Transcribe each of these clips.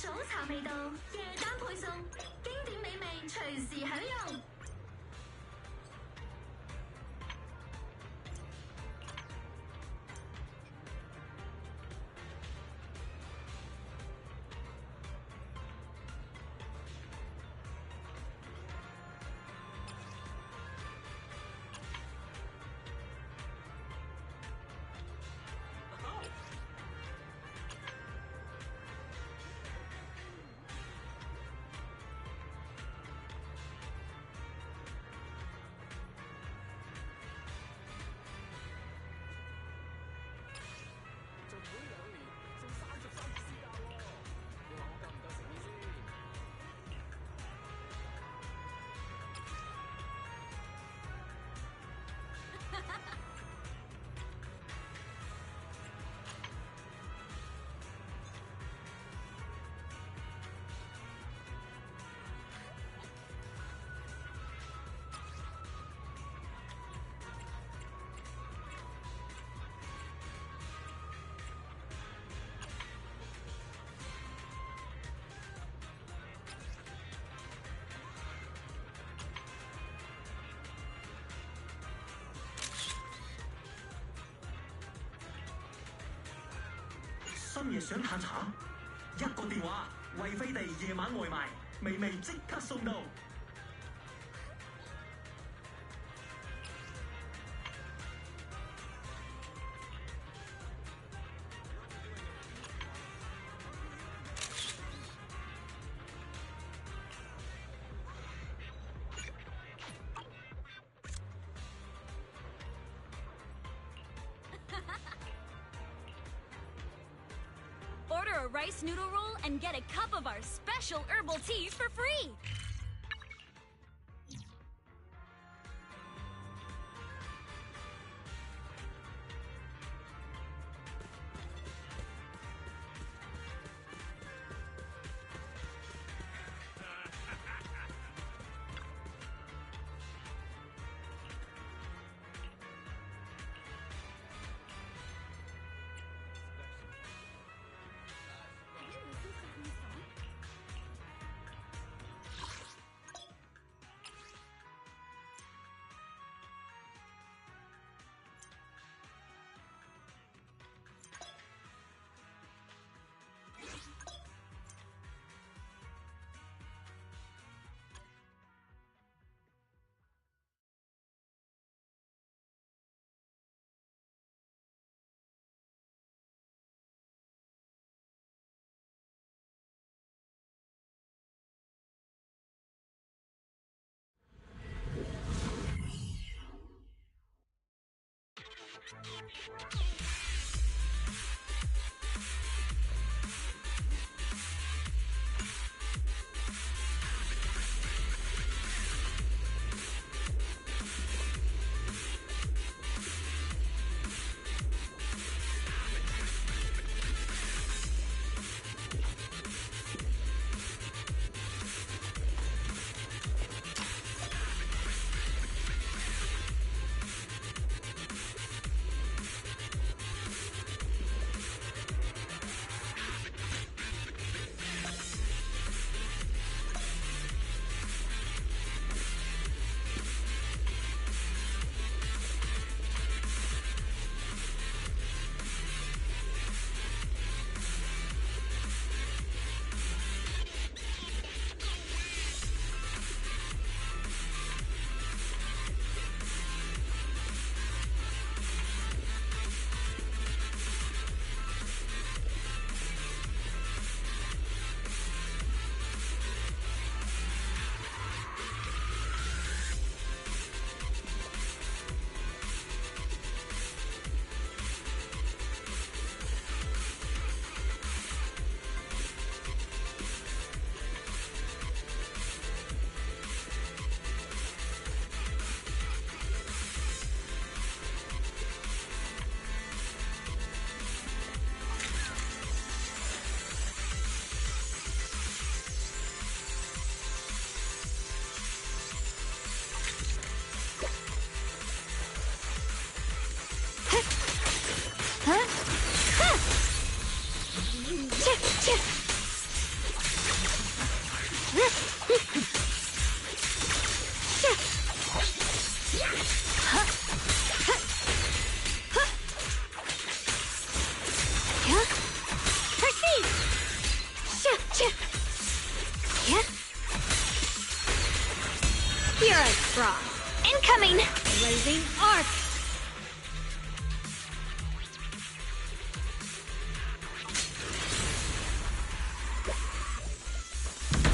早茶味道，夜單配送，經典美味隨時享用。深夜想嘆茶，一個電話，惠飛地夜晚外賣，微微即刻送到。Order a rice noodle roll and get a cup of our special herbal teas for free! Proceed! You're a fraud. Incoming! Blazing arc!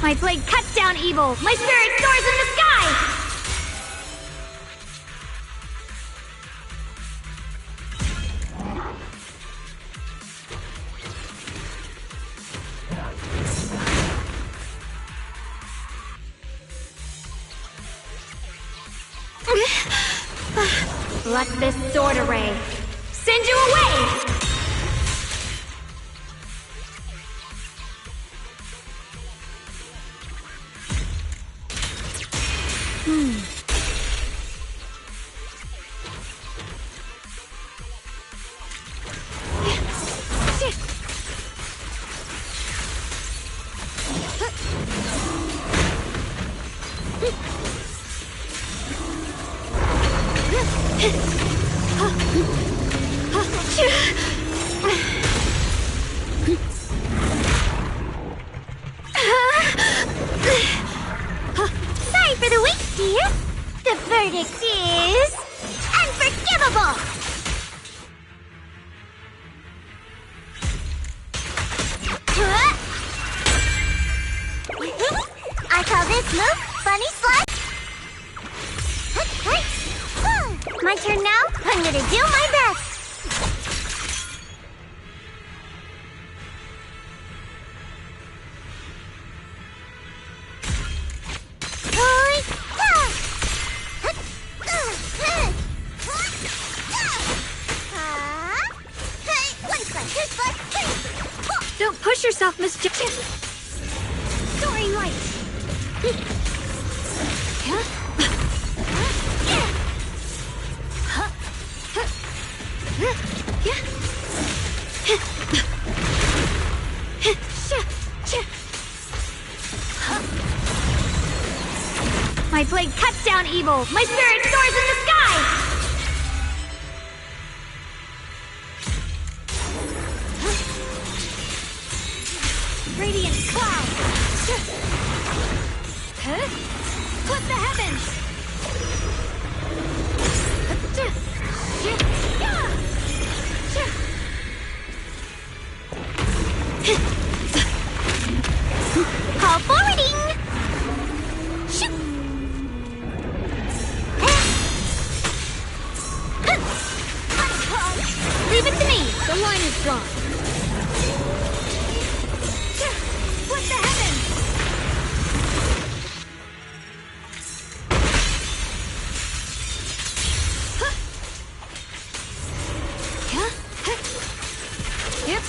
My blade cuts down evil! My spirit soars in the sky! Let this sword array send you away! Sorry for the wait, dear. The verdict is unforgivable. I call this move Funny Slide. My turn now. I'm gonna do my best. Don't push yourself, Miss Jackson. Soaring light. My blade cuts down evil. My spirit soars in the sky. Radiant cloud. Flip the heavens. Call forwarding. Shoot. Leave it to me. The line is drawn. Flip the heavens. Yep.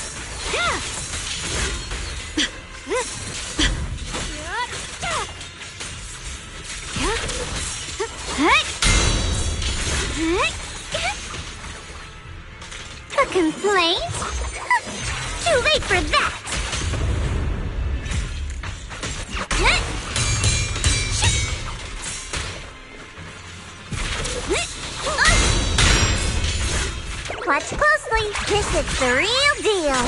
A complaint? Too late for that! Watch closely. This is the real deal.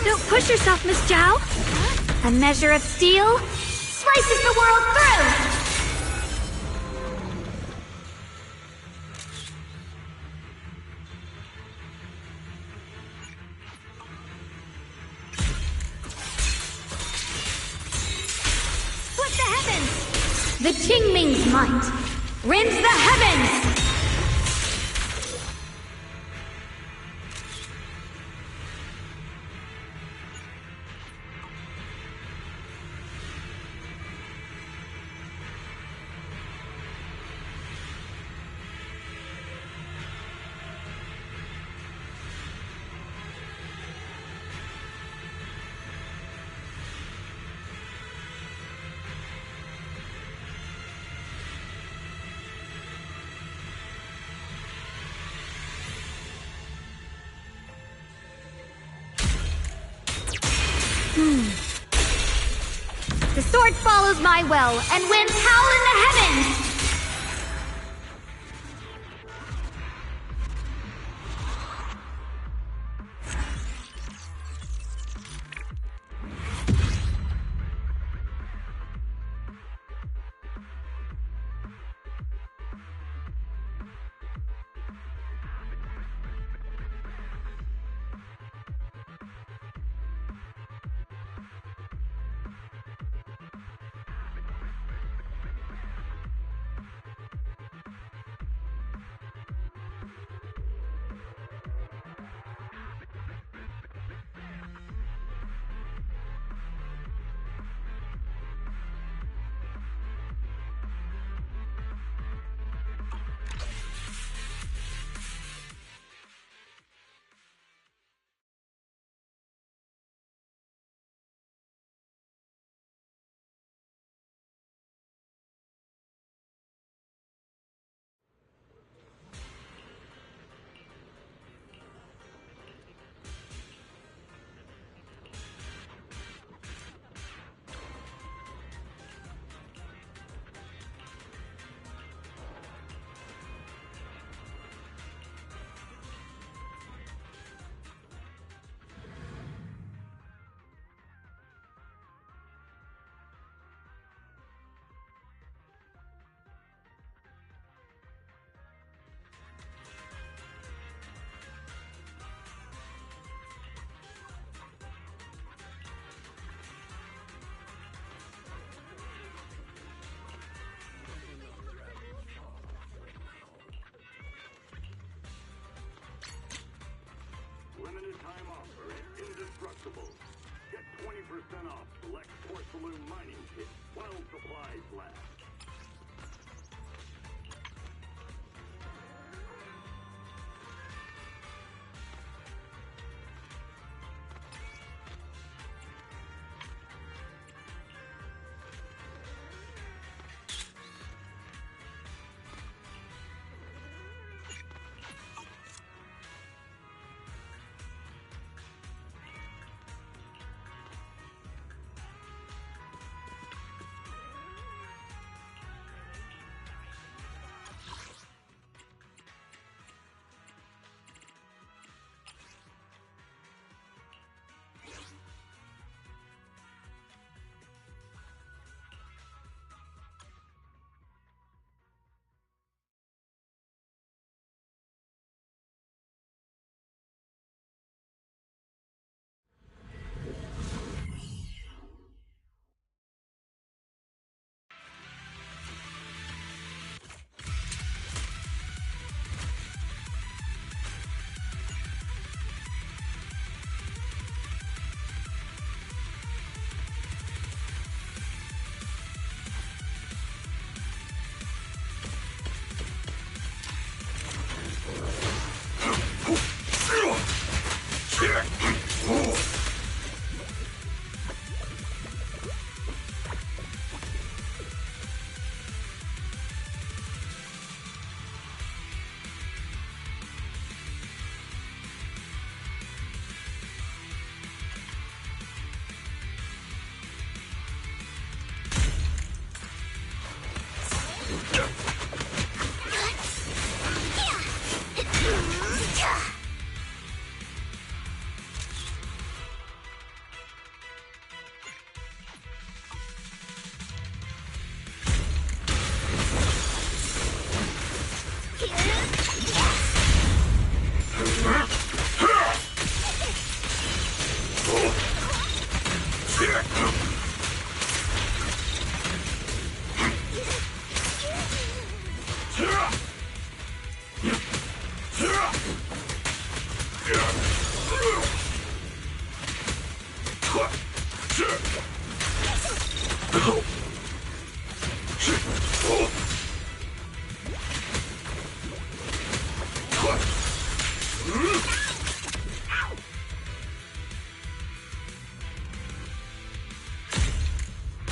Don't push yourself, Miss Zhao. A measure of steel slices the world through. Split the heavens. The Qingming's might rends the heavens. sword follows my will, and winds howl in the heavens! Limited time offer is indestructible. Get 20% off select porcelain mining kit while supplies last.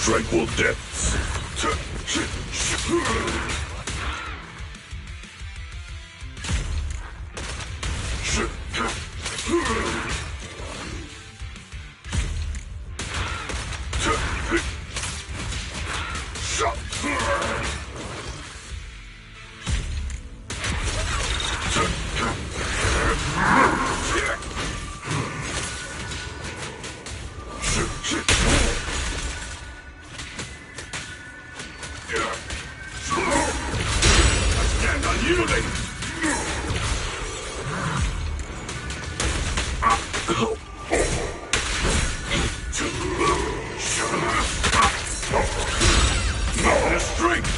Tranquil depths. Mountain of strength!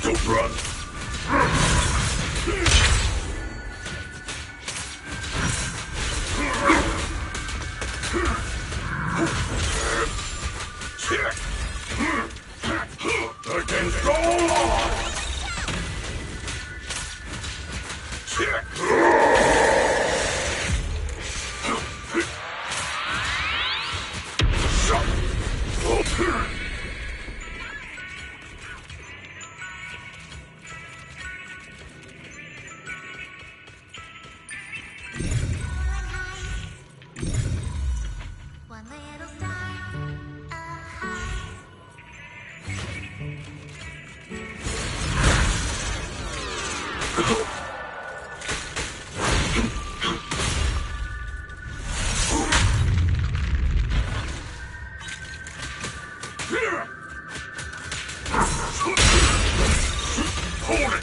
Don't run! Against all odds! One little star, Hold it!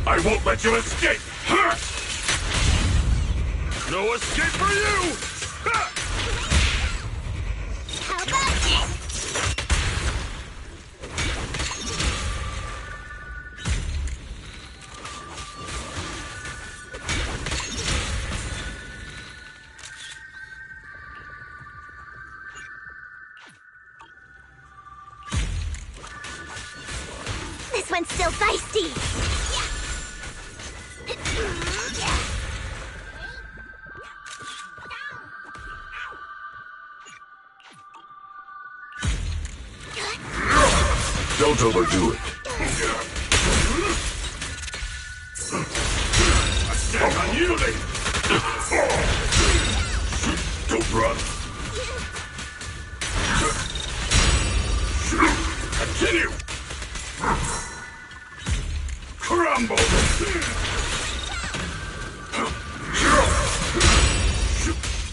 I won't let you escape! No escape for you! How about this? This one's still feisty. Don't overdo it. I stand unyielding! Don't run! Continue! Crumble!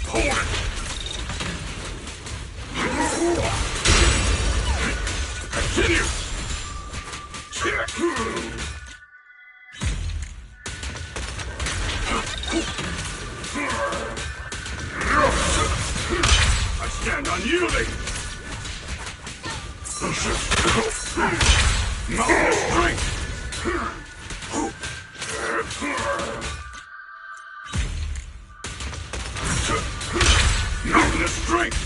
Hold it! Continue! I stand unyielding! Mountain of strength! Mountain of strength!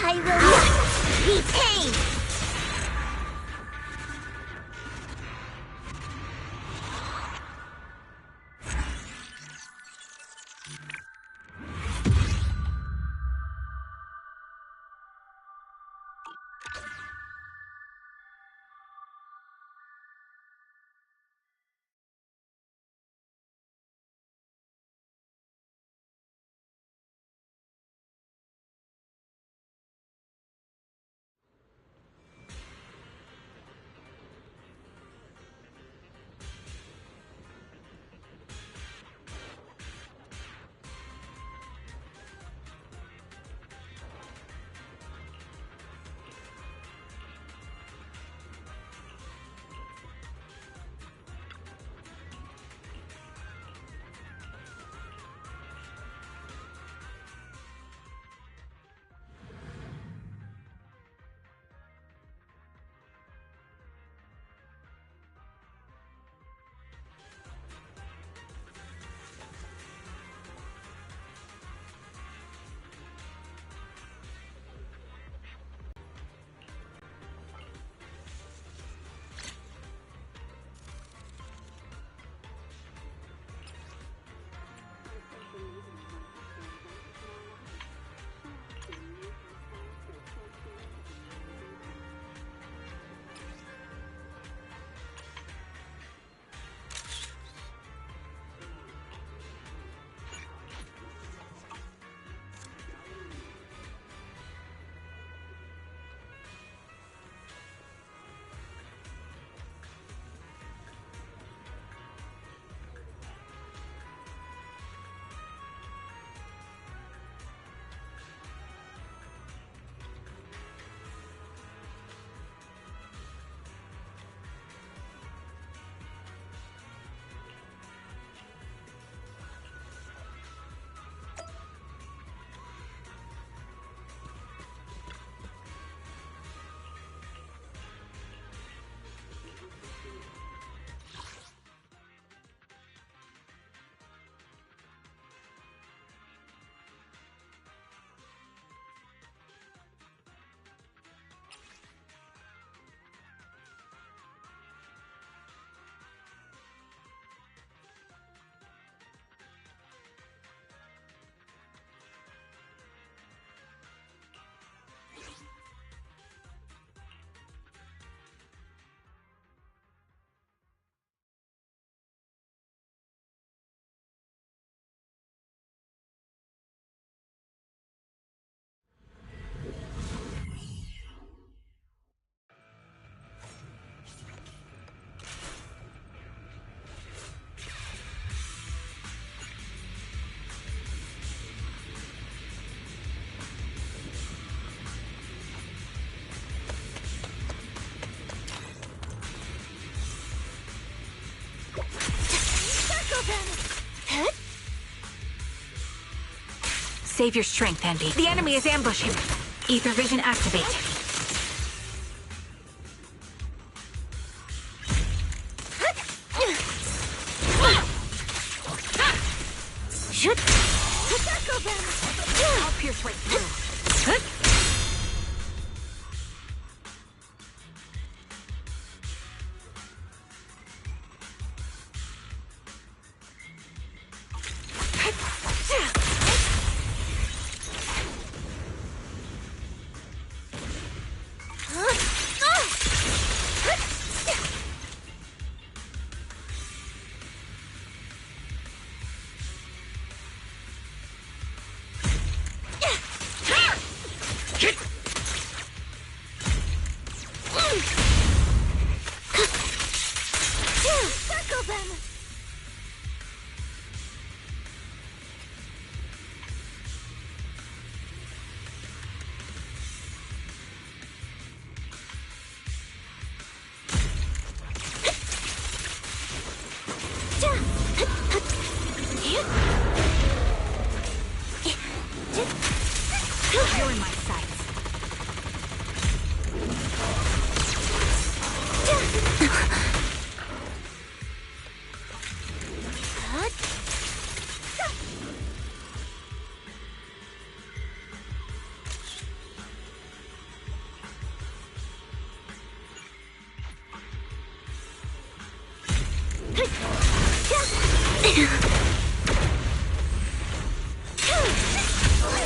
I will not be tamed! Save your strength, Envy. The enemy is ambushing. Ether vision activate. Shoot! I'll pierce right through. Circle them! You're in my sights.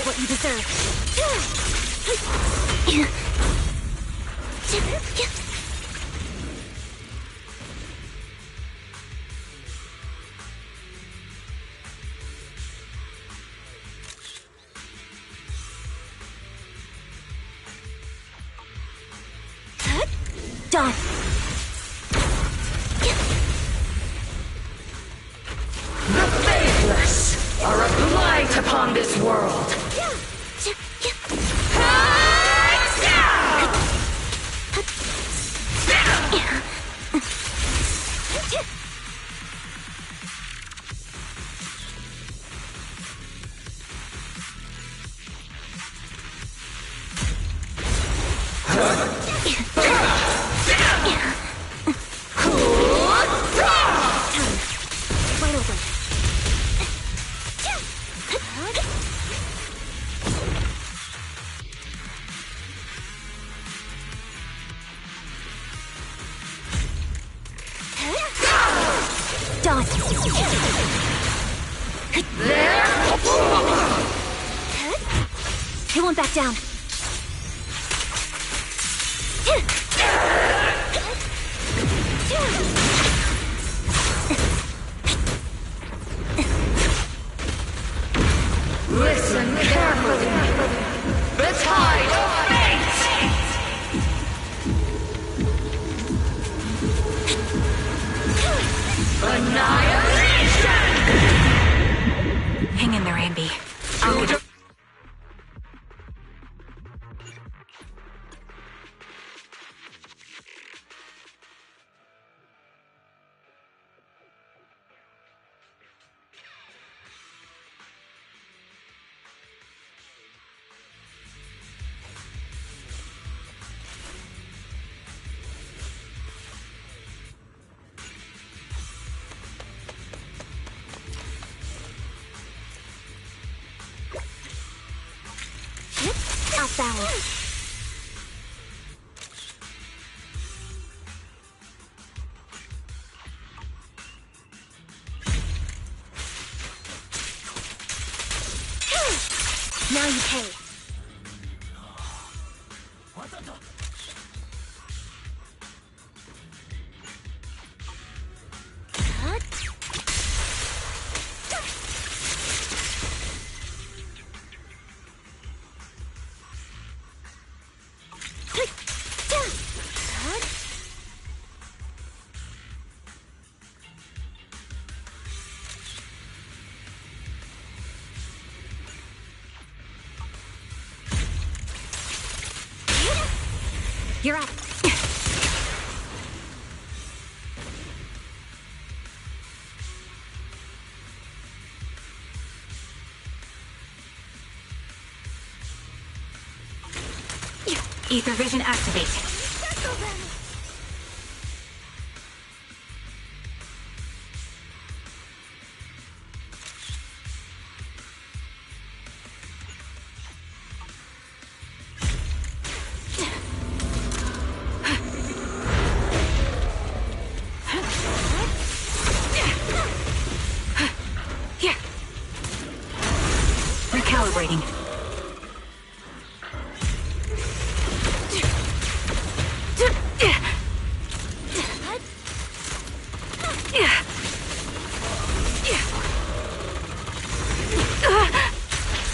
What you deserve. Done. The faithless are a blight upon this world. Right over. Done. He won't back down. Listen carefully. The tide of fate! Annihilation! Hang in there, Ambi. I'll get... Off balance. Now you pay. You're up. Ether vision activate. Recalibrating.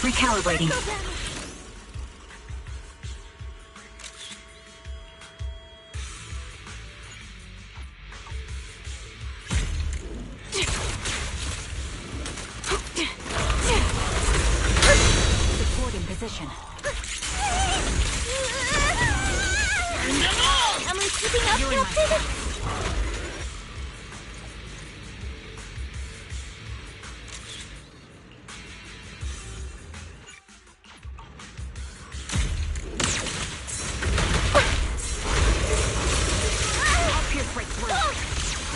Recalibrating. Support in position. Am I keeping up, You're in my Captain?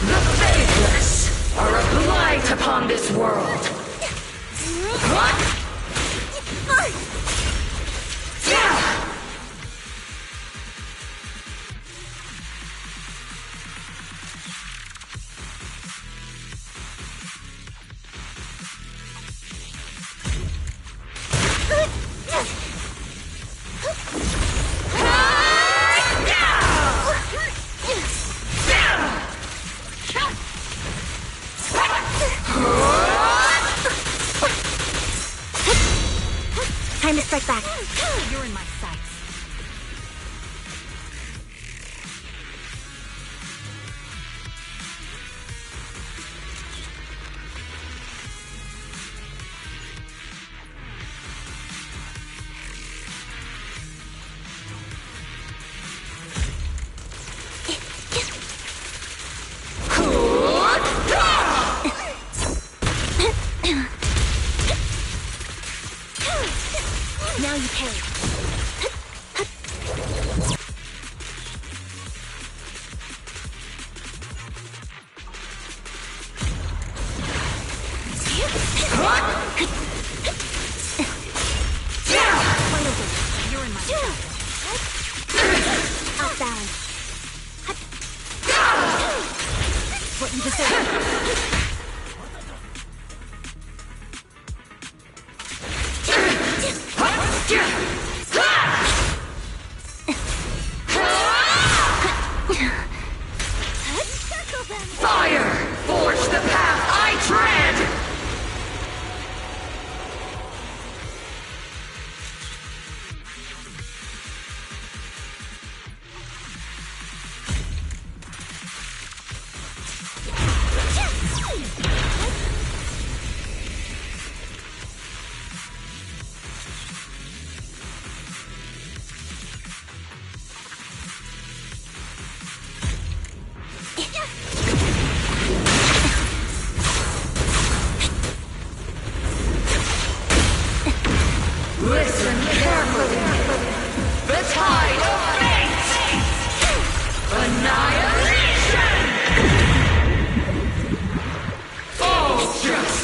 The faithless are a blight upon this world. What? Time to strike back. You're in my sights. Now you pay. You're in my Outbound. what you deserve. Fire! Forge the path I tread! Listen carefully. The tide of fate! Annihilation! All just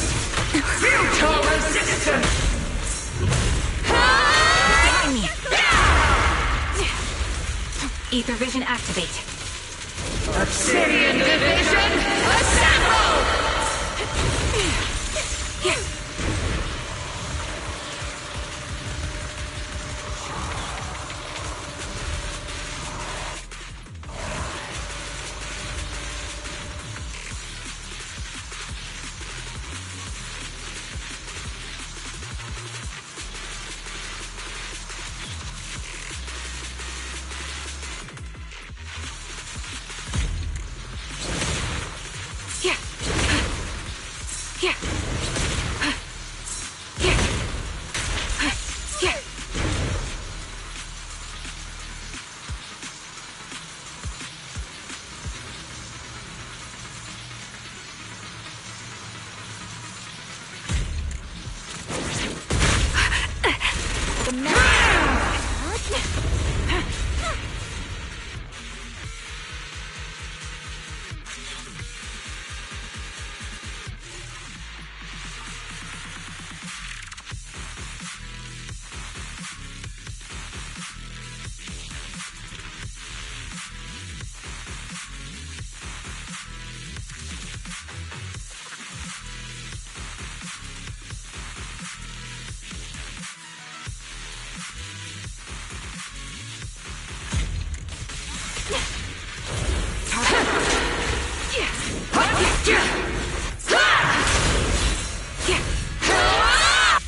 futile resistance! Behind me. Ether vision activate. Obsidian Division, assemble! Yeah.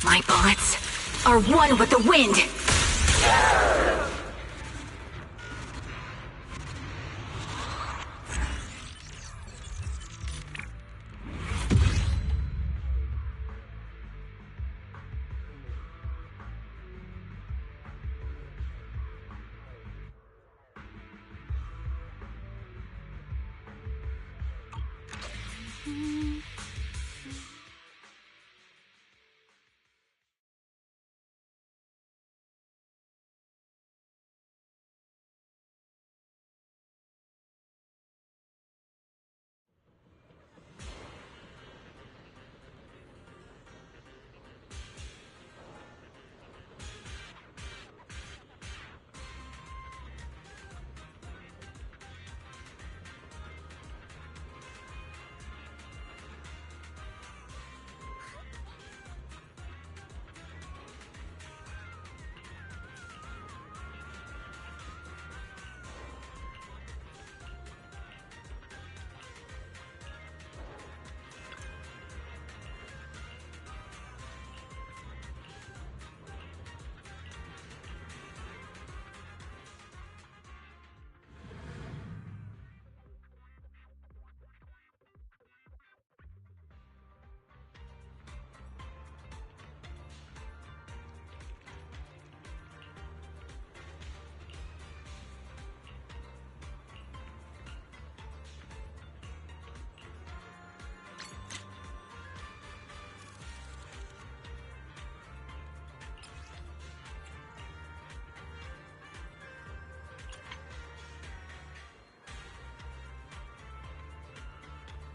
My bullets are one with the wind.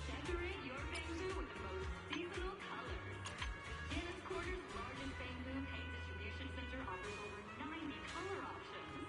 Decorate your bamboo with the most seasonal colors. Dennis Quarter's largest bamboo paint distribution center offers over 90 color options.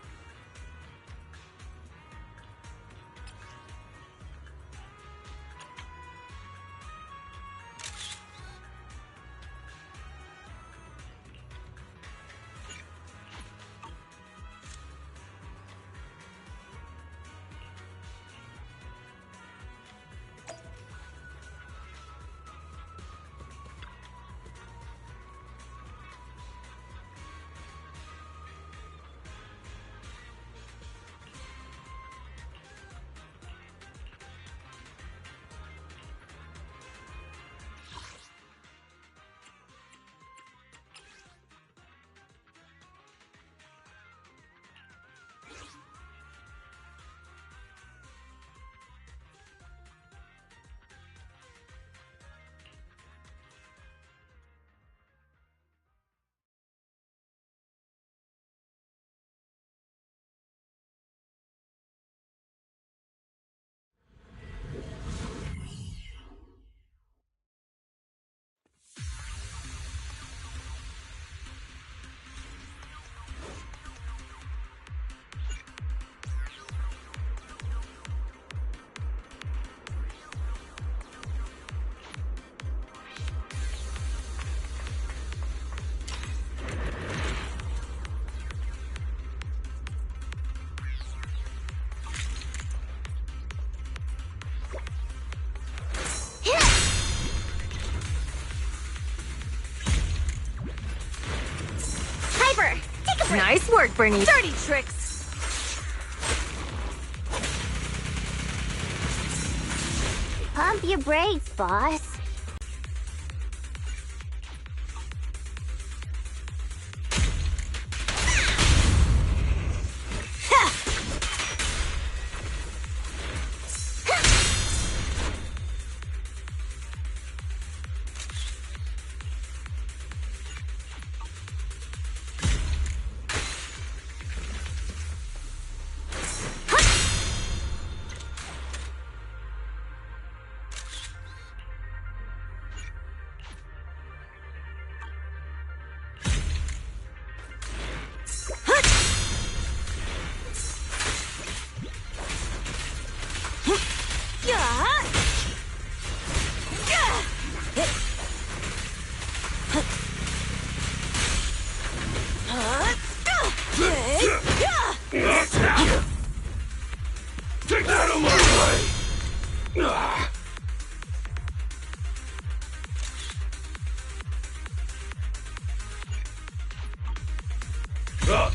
Nice work, Bernie. Dirty tricks. Pump your brakes, boss.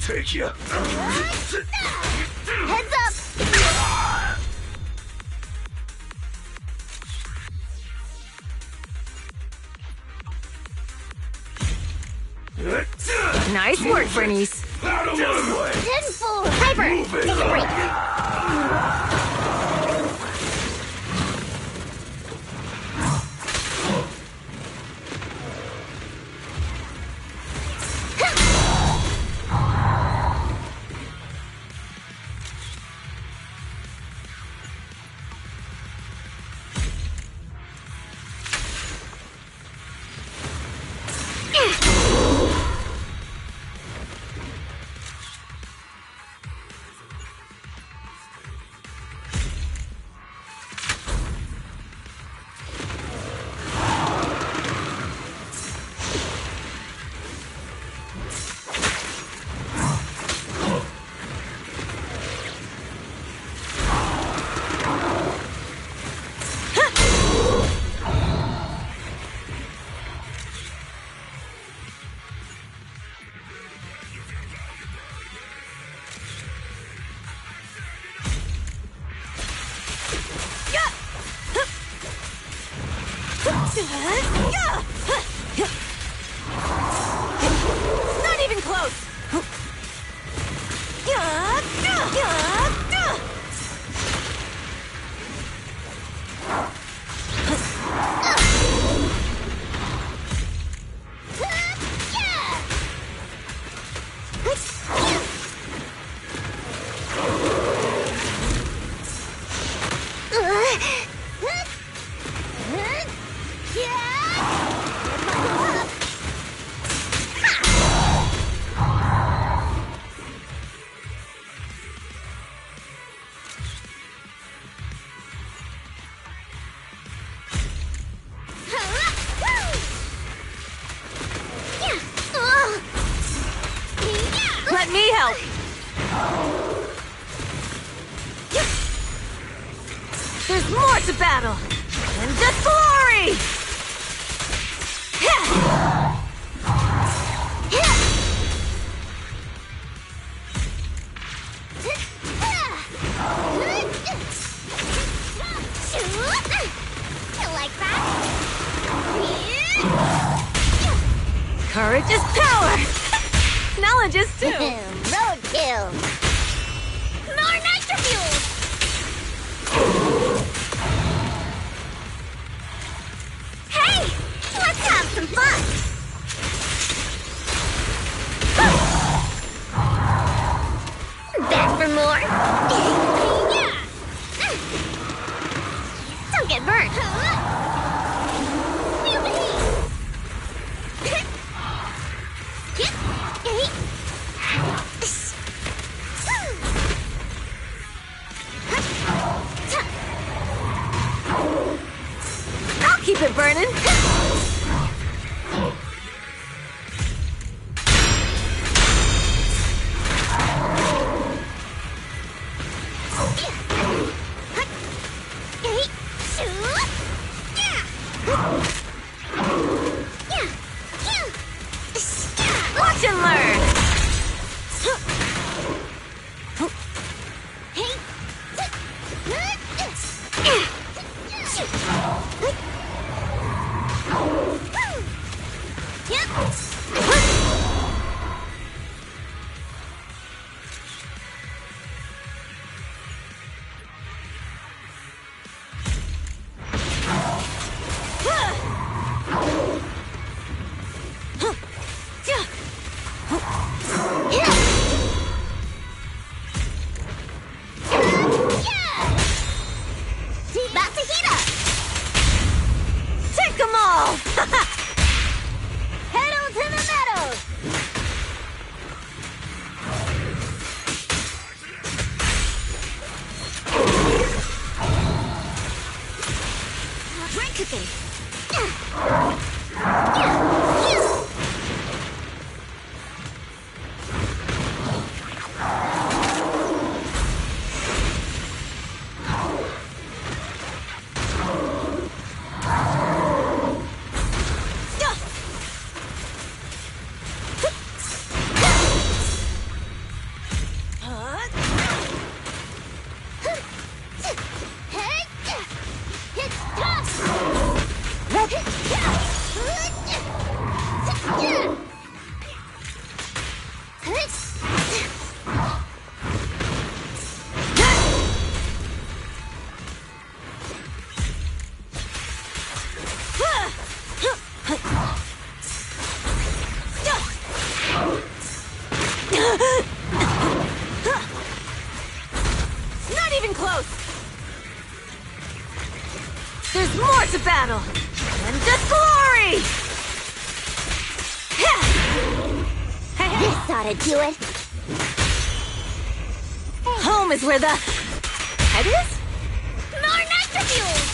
take you. Heads up! Nice work, Bernice. Out of my way! Tenfold! Hyper! Move it. Take a break! Not even close. Let me help. There's more to battle than just glory. Like that? Courage is power. Knowledge is too. Roadkill! More nitro fuel! Hey! Let's have some fun! Back for more? Yeah! Don't get burned! I'll keep it burning. Watch and learn. Take them all! Pedal to the metal! Bread cooking! There's more to battle! And just glory! This ought to do it. Home is where the head is? More Nitro-Fuels!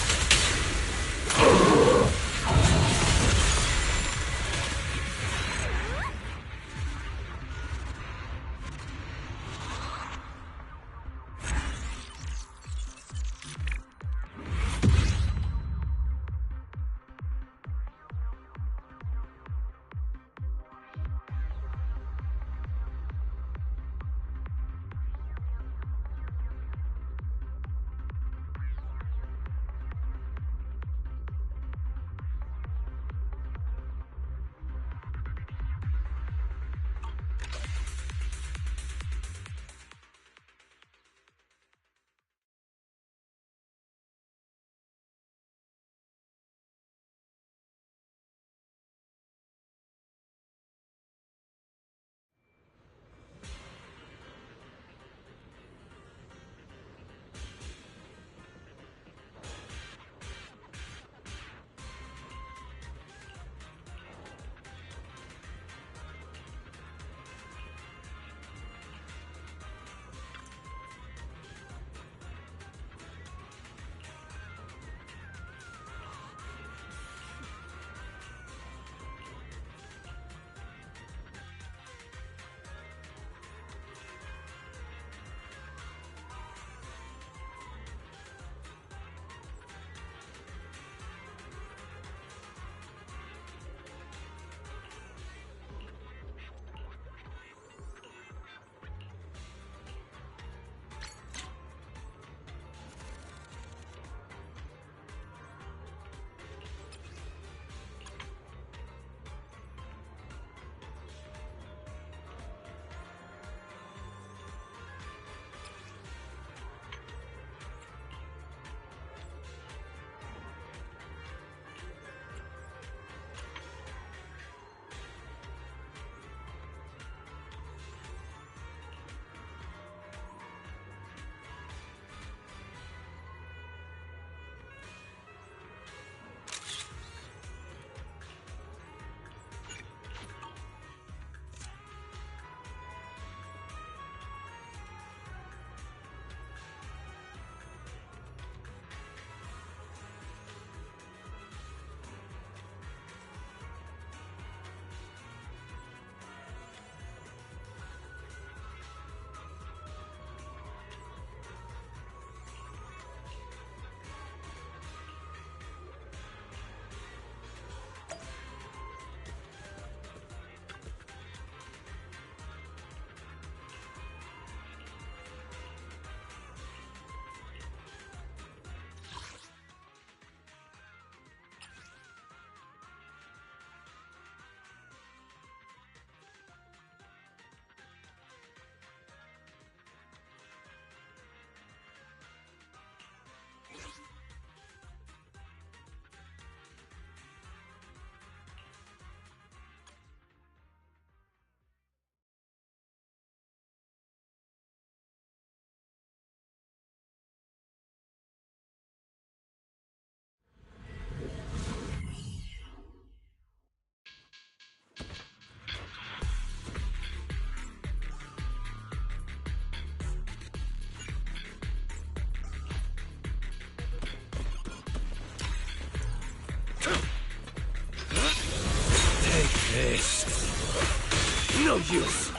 No use.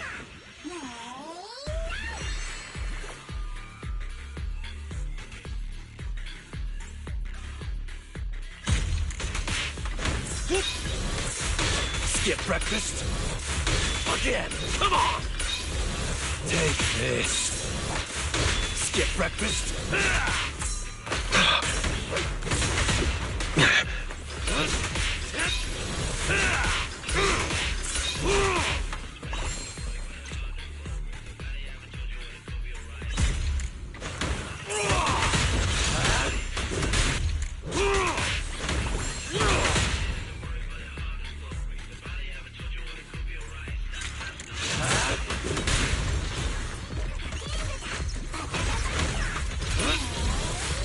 Skip breakfast? Again, come on! Take this. Skip breakfast?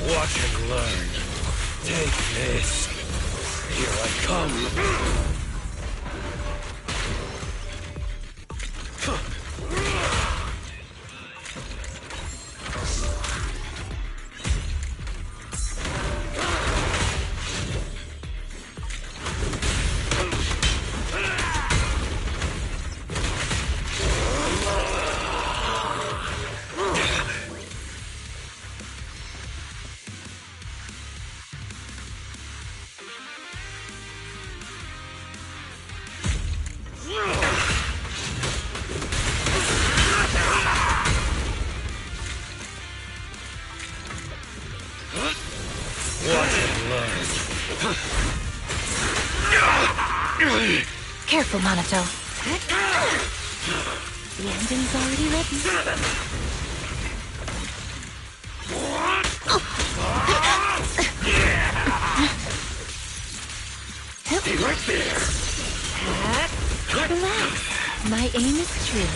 Watch and learn. Take this. Here I come. Careful, Minato. The ending's already written. Stay right there. Relax. My aim is true.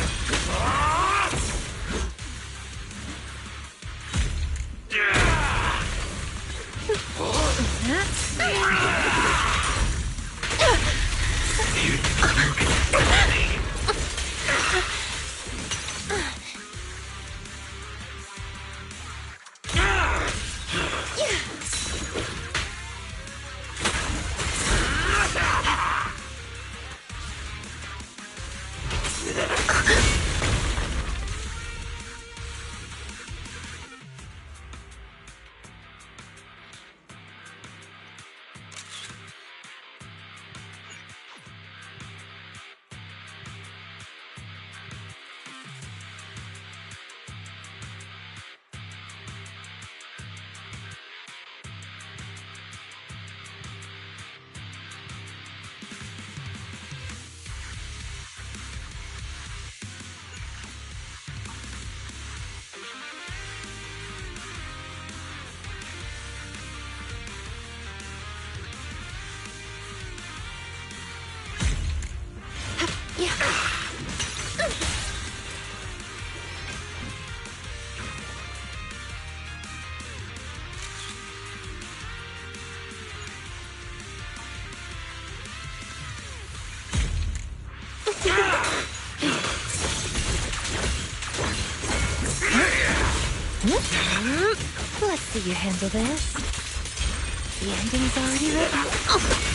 Let's see you handle this. The ending's already written.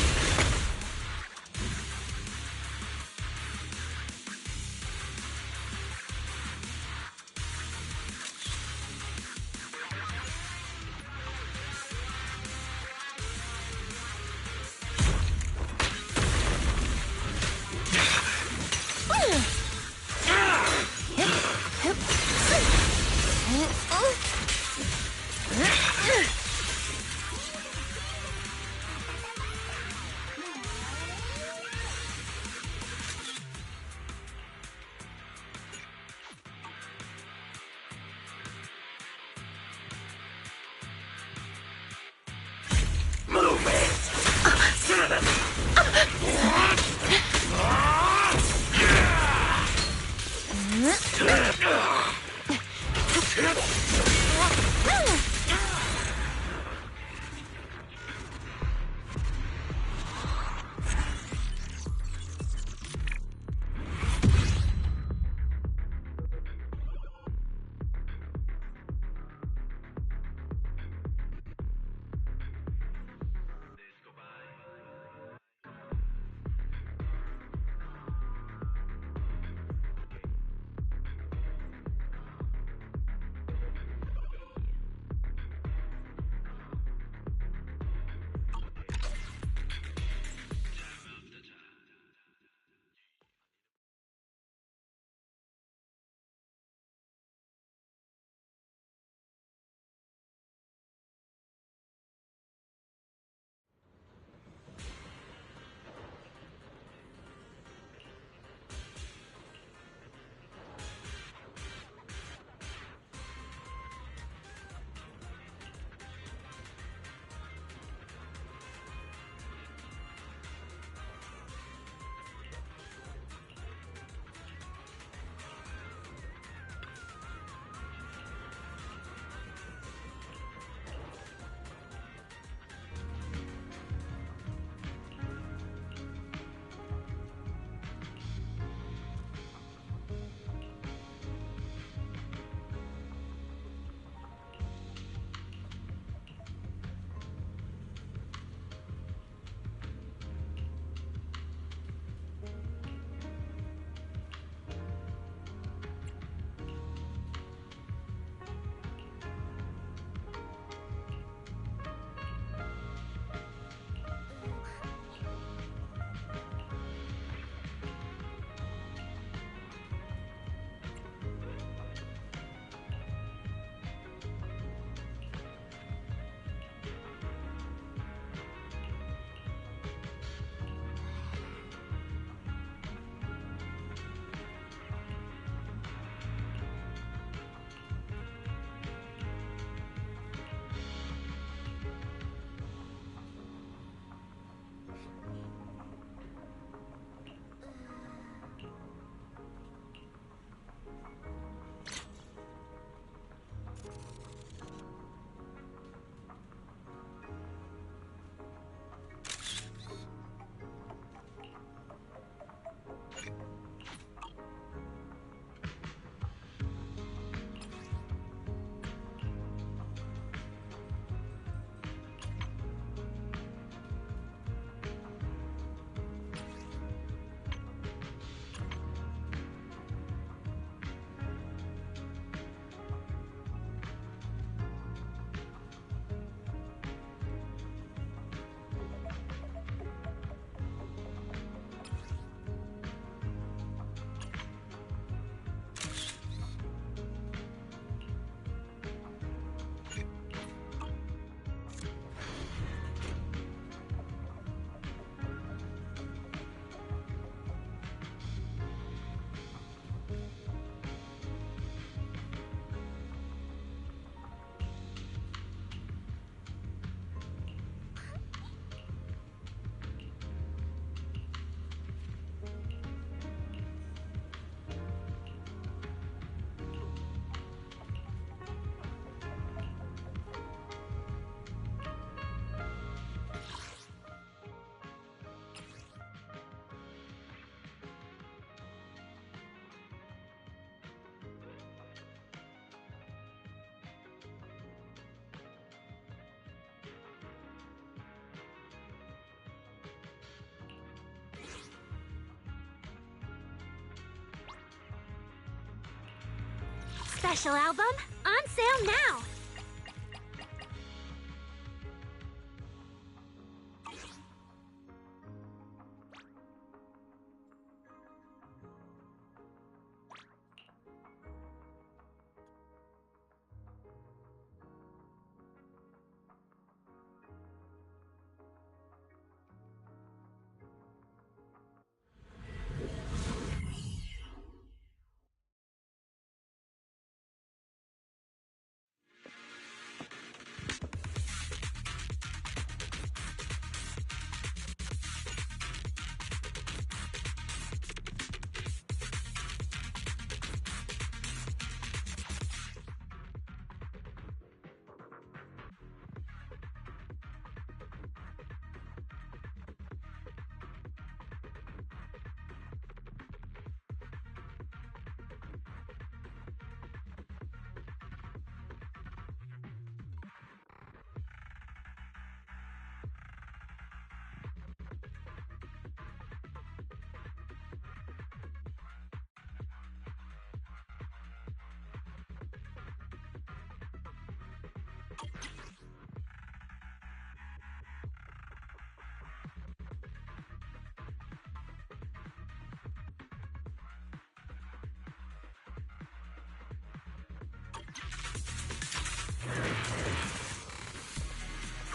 special album on sale now.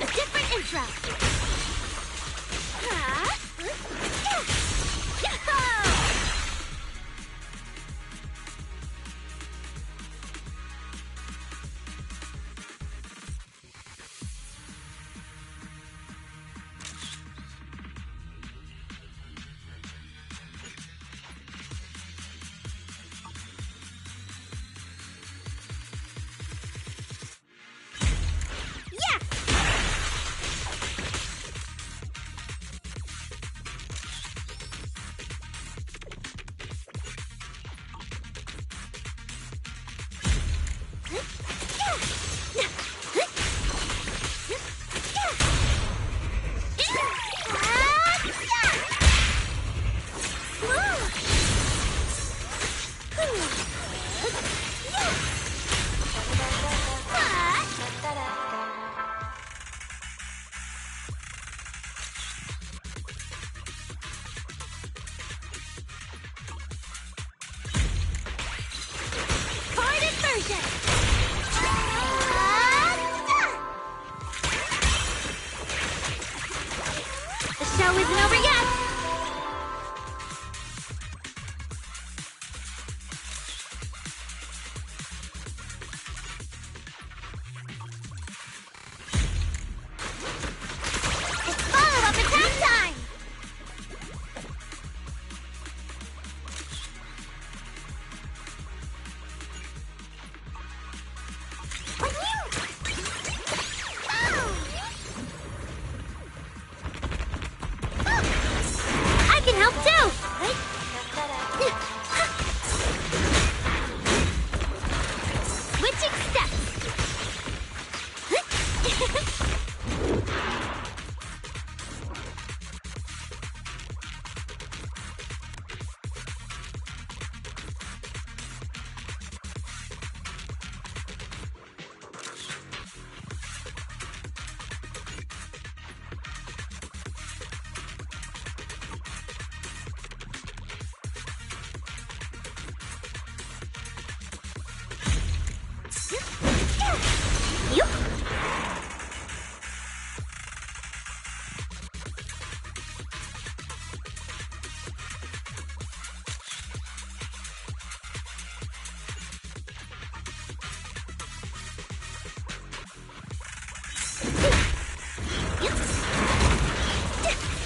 A different intro. The show isn't over yet! It's follow-up attack time! I can help too! Switching steps!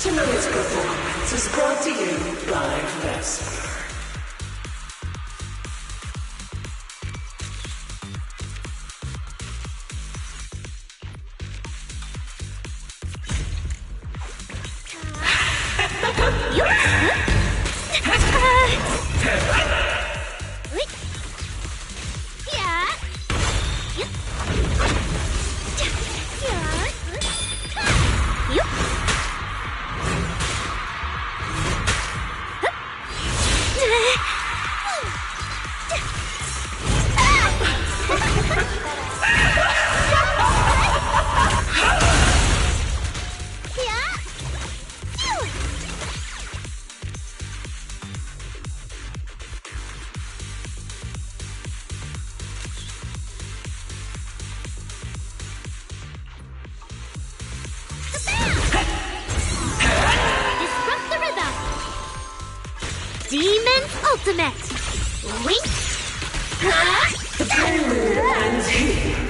Tonight's performance is brought to you by Vesper. Demon's Ultimate! Wink! Ends here.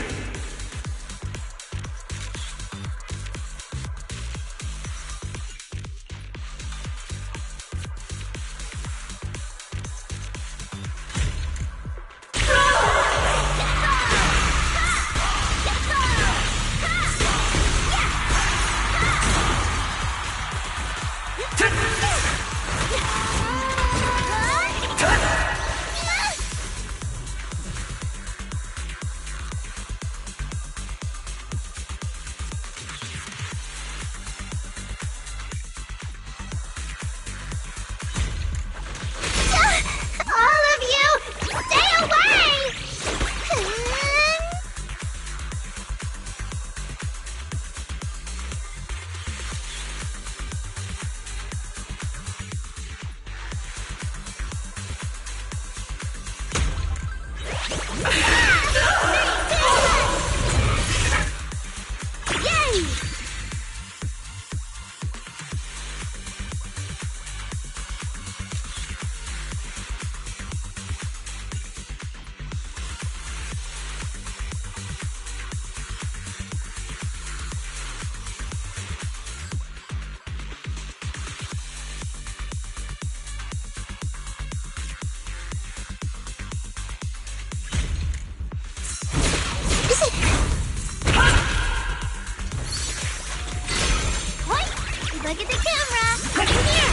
Look at the camera! Here!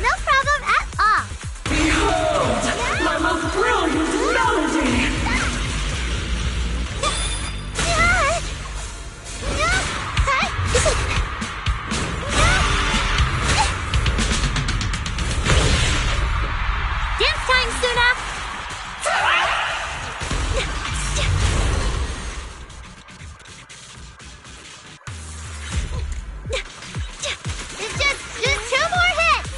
No problem at all. Behold, my most brilliant melody! Dance time, Suna! It's just 2 more hits!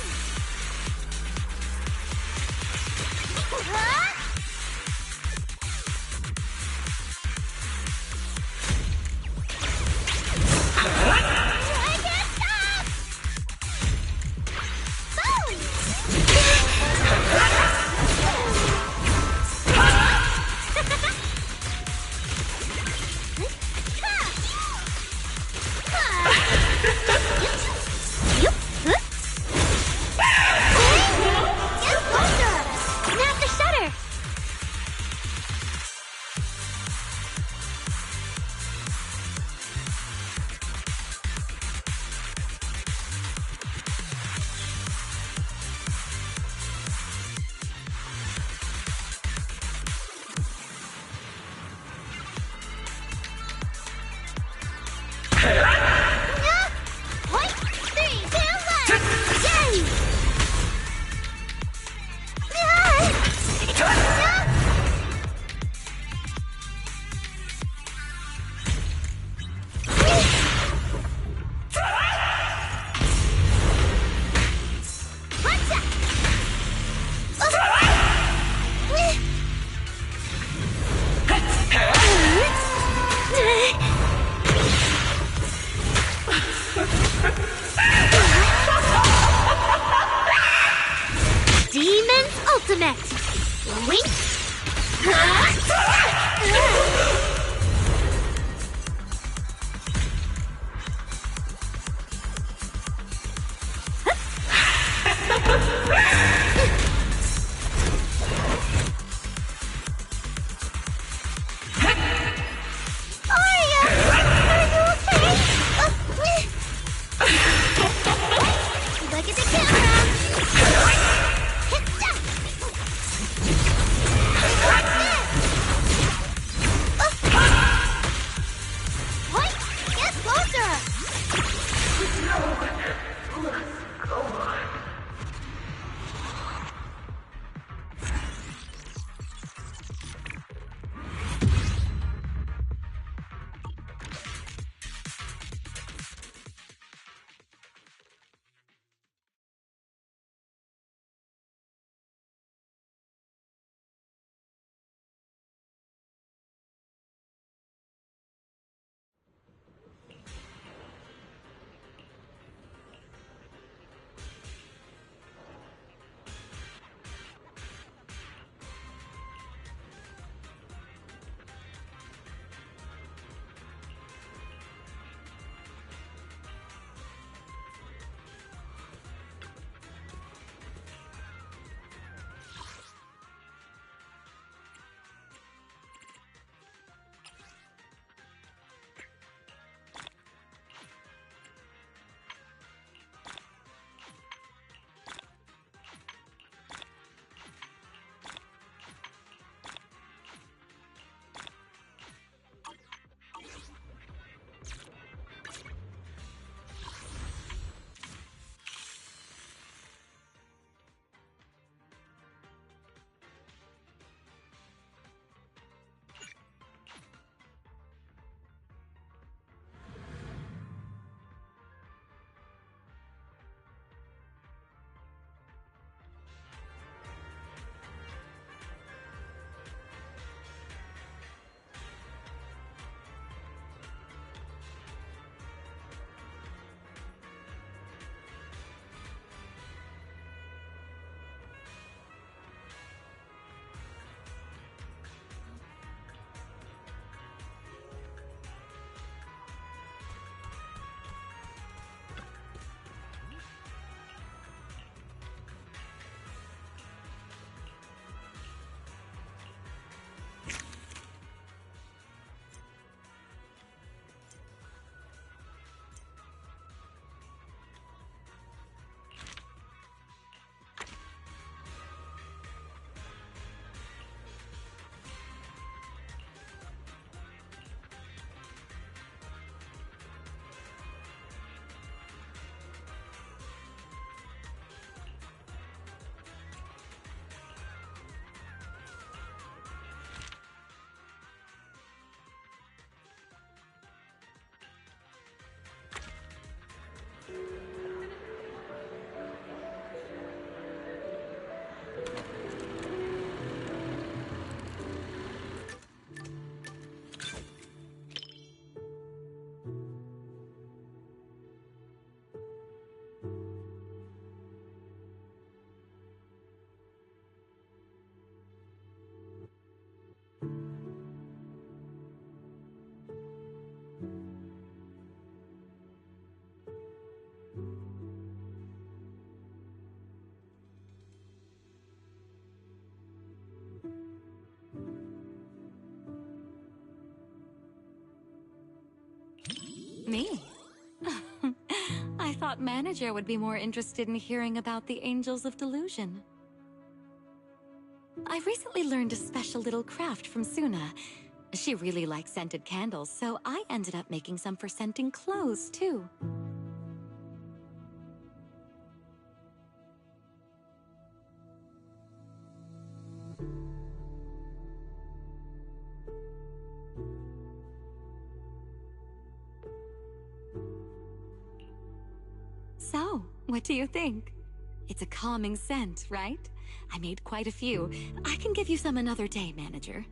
I can't stop! Snap the shutter! Point, 3, 2, 1! Yay! What's up? Demon's Ultimate! Wink! Aria! Are you okay? Look at the camera! Hit that! Wait! Get closer! Me? I thought Manager would be more interested in hearing about the Angels of Delusion. I recently learned a special little craft from Suna. She really likes scented candles, so I ended up making some for scenting clothes, too. So, what do you think? It's a calming scent, right? I made quite a few. I can give you some another day, Manager.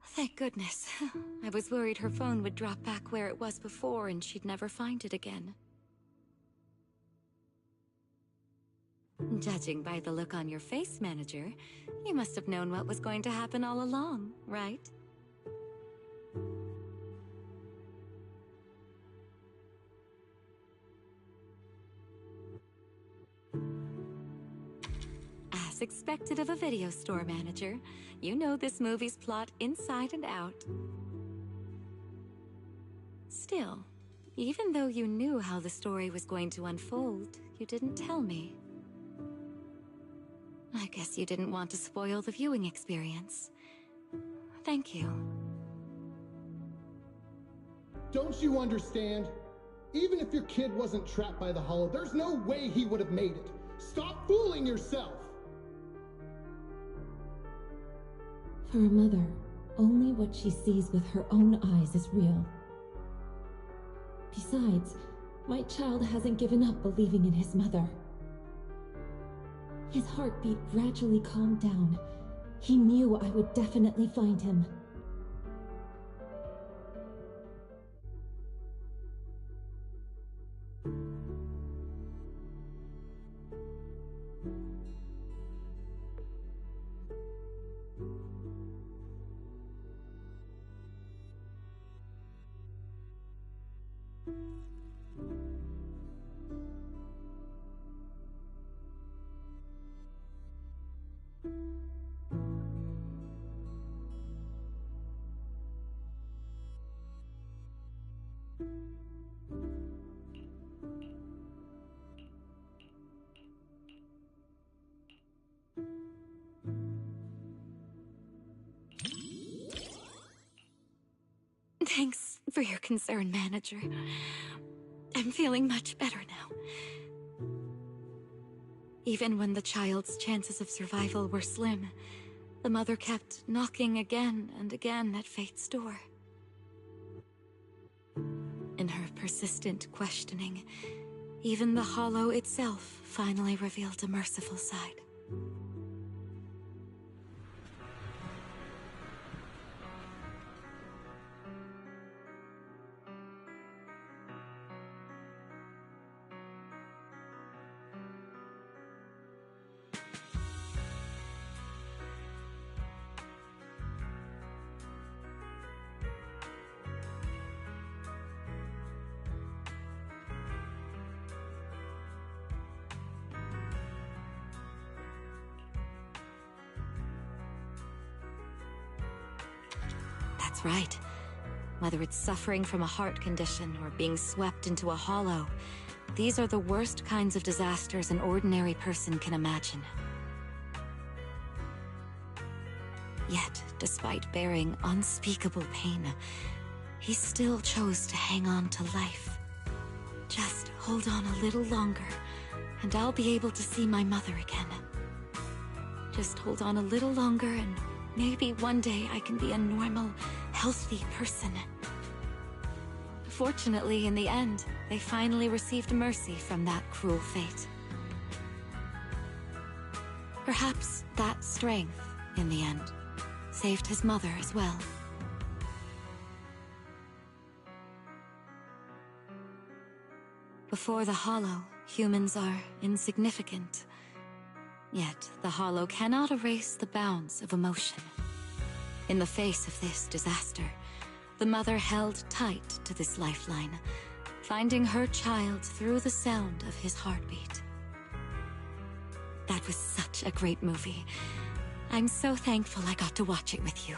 Thank goodness. I was worried her phone would drop back where it was before and she'd never find it again. Judging by the look on your face, Manager, you must have known what was going to happen all along, right? As expected of a video store manager, you know this movie's plot inside and out. Still, even though you knew how the story was going to unfold, you didn't tell me. I guess you didn't want to spoil the viewing experience. Thank you. Don't you understand? Even if your kid wasn't trapped by the hollow, there's no way he would have made it. Stop fooling yourself! For a mother, only what she sees with her own eyes is real. Besides, my child hasn't given up believing in his mother. His heartbeat gradually calmed down. He knew I would definitely find him. Thanks for your concern, Manager. I'm feeling much better now. Even when the child's chances of survival were slim, the mother kept knocking again and again at fate's door. In her persistent questioning, even the hollow itself finally revealed a merciful side. That's right. Whether it's suffering from a heart condition or being swept into a hollow, these are the worst kinds of disasters an ordinary person can imagine. Yet, despite bearing unspeakable pain, he still chose to hang on to life. Just hold on a little longer, and I'll be able to see my mother again. Just hold on a little longer, and maybe one day I can be a normal, healthy person. Fortunately, in the end, they finally received mercy from that cruel fate. Perhaps that strength, in the end, saved his mother as well. Before the Hollow, humans are insignificant. Yet, the Hollow cannot erase the bounds of emotion. In the face of this disaster, the mother held tight to this lifeline, finding her child through the sound of his heartbeat. That was such a great movie. I'm so thankful I got to watch it with you.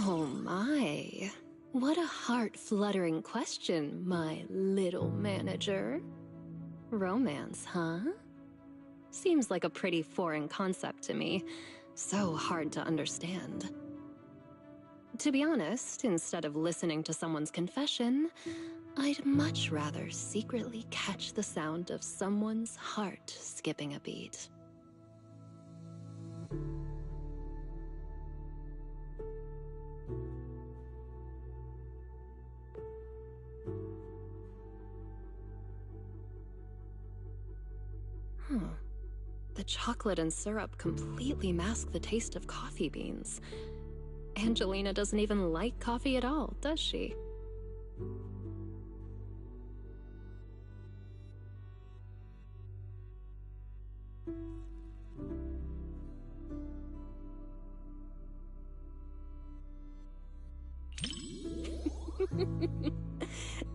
Oh my. What a heart-fluttering question, my little manager. Romance, huh? Seems like a pretty foreign concept to me. So hard to understand. To be honest, instead of listening to someone's confession, I'd much rather secretly catch the sound of someone's heart skipping a beat. The chocolate and syrup completely mask the taste of coffee beans. Angelina doesn't even like coffee at all, does she?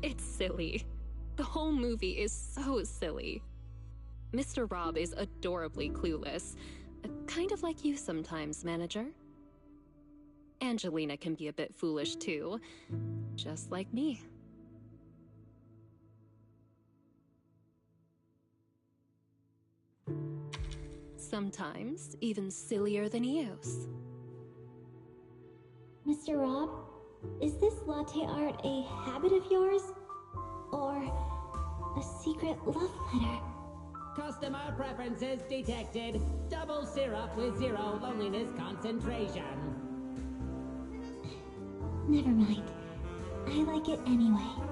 It's silly. The whole movie is so silly. Mr. Rob is adorably clueless, kind of like you sometimes, manager. Angelina can be a bit foolish too, just like me. Sometimes even sillier than Eos. Mr. Rob, is this latte art a habit of yours? Or a secret love letter? Customer preferences detected. Double syrup with 0 loneliness concentration. Never mind. I like it anyway.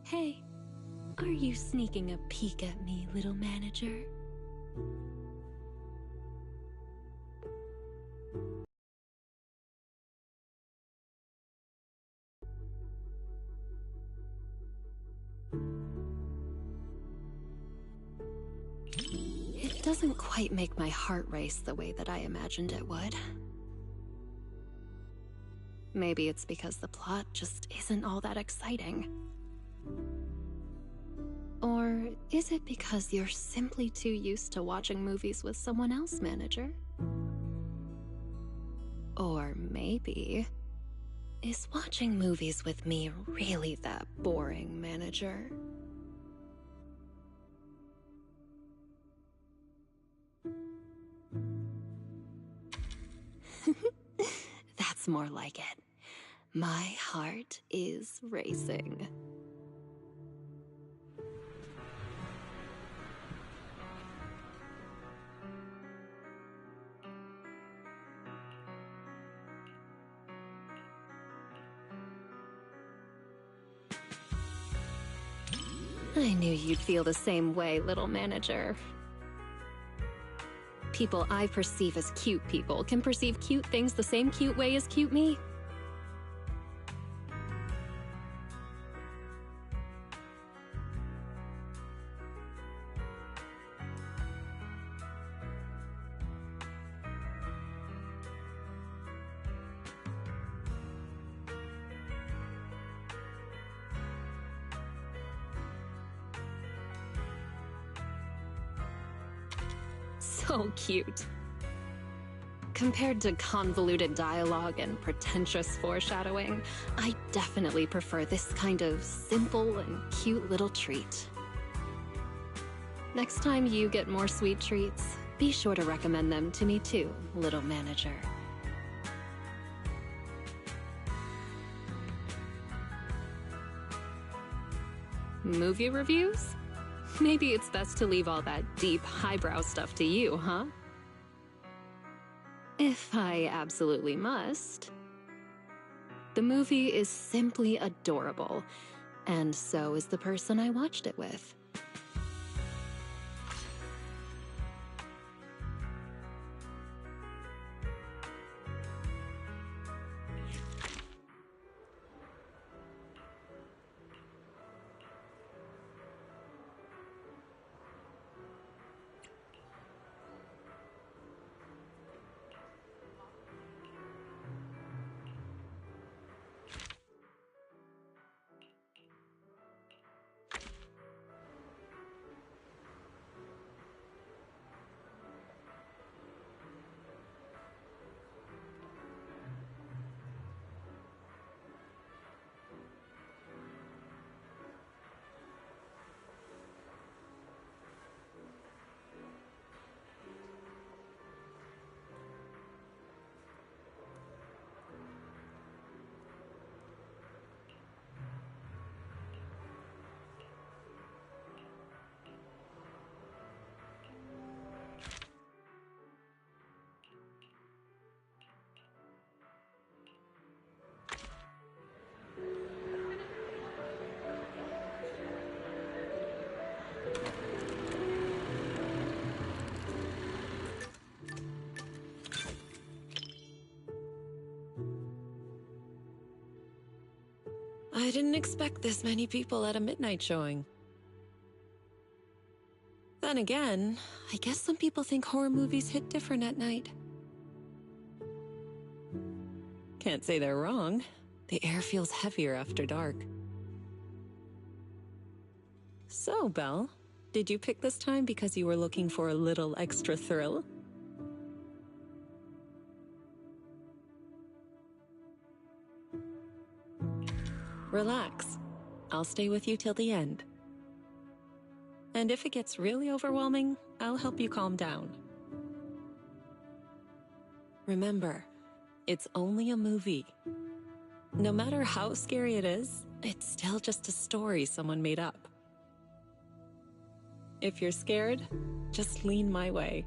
Hey, are you sneaking a peek at me, little manager? It doesn't quite make my heart race the way that I imagined it would. Maybe it's because the plot just isn't all that exciting. Or is it because you're simply too used to watching movies with someone else, manager? Or maybe, is watching movies with me really that boring, manager? That's more like it. My heart is racing. I knew you'd feel the same way, little manager. People I perceive as cute people can perceive cute things the same cute way as cute me. So cute. Compared to convoluted dialogue and pretentious foreshadowing, I definitely prefer this kind of simple and cute little treat. Next time you get more sweet treats, be sure to recommend them to me too, little manager. Movie reviews? Maybe it's best to leave all that deep, highbrow stuff to you, huh? If I absolutely must. The movie is simply adorable, and so is the person I watched it with. I didn't expect this many people at a midnight showing. Then again, I guess some people think horror movies hit different at night. Can't say they're wrong. The air feels heavier after dark. So, Belle, did you pick this time because you were looking for a little extra thrill? Relax. I'll stay with you till the end. And if it gets really overwhelming, I'll help you calm down. Remember, it's only a movie. No matter how scary it is, it's still just a story someone made up. If you're scared, just lean my way.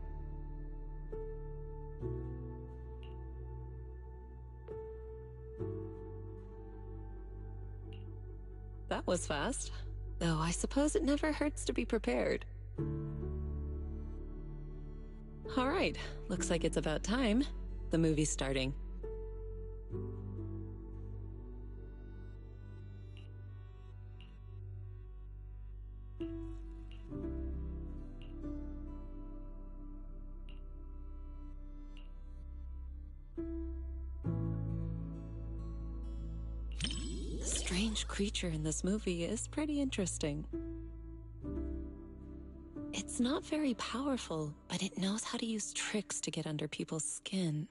That was fast, though I suppose it never hurts to be prepared. All right, looks like it's about time. The movie's starting. The strange creature in this movie is pretty interesting. It's not very powerful, but it knows how to use tricks to get under people's skin.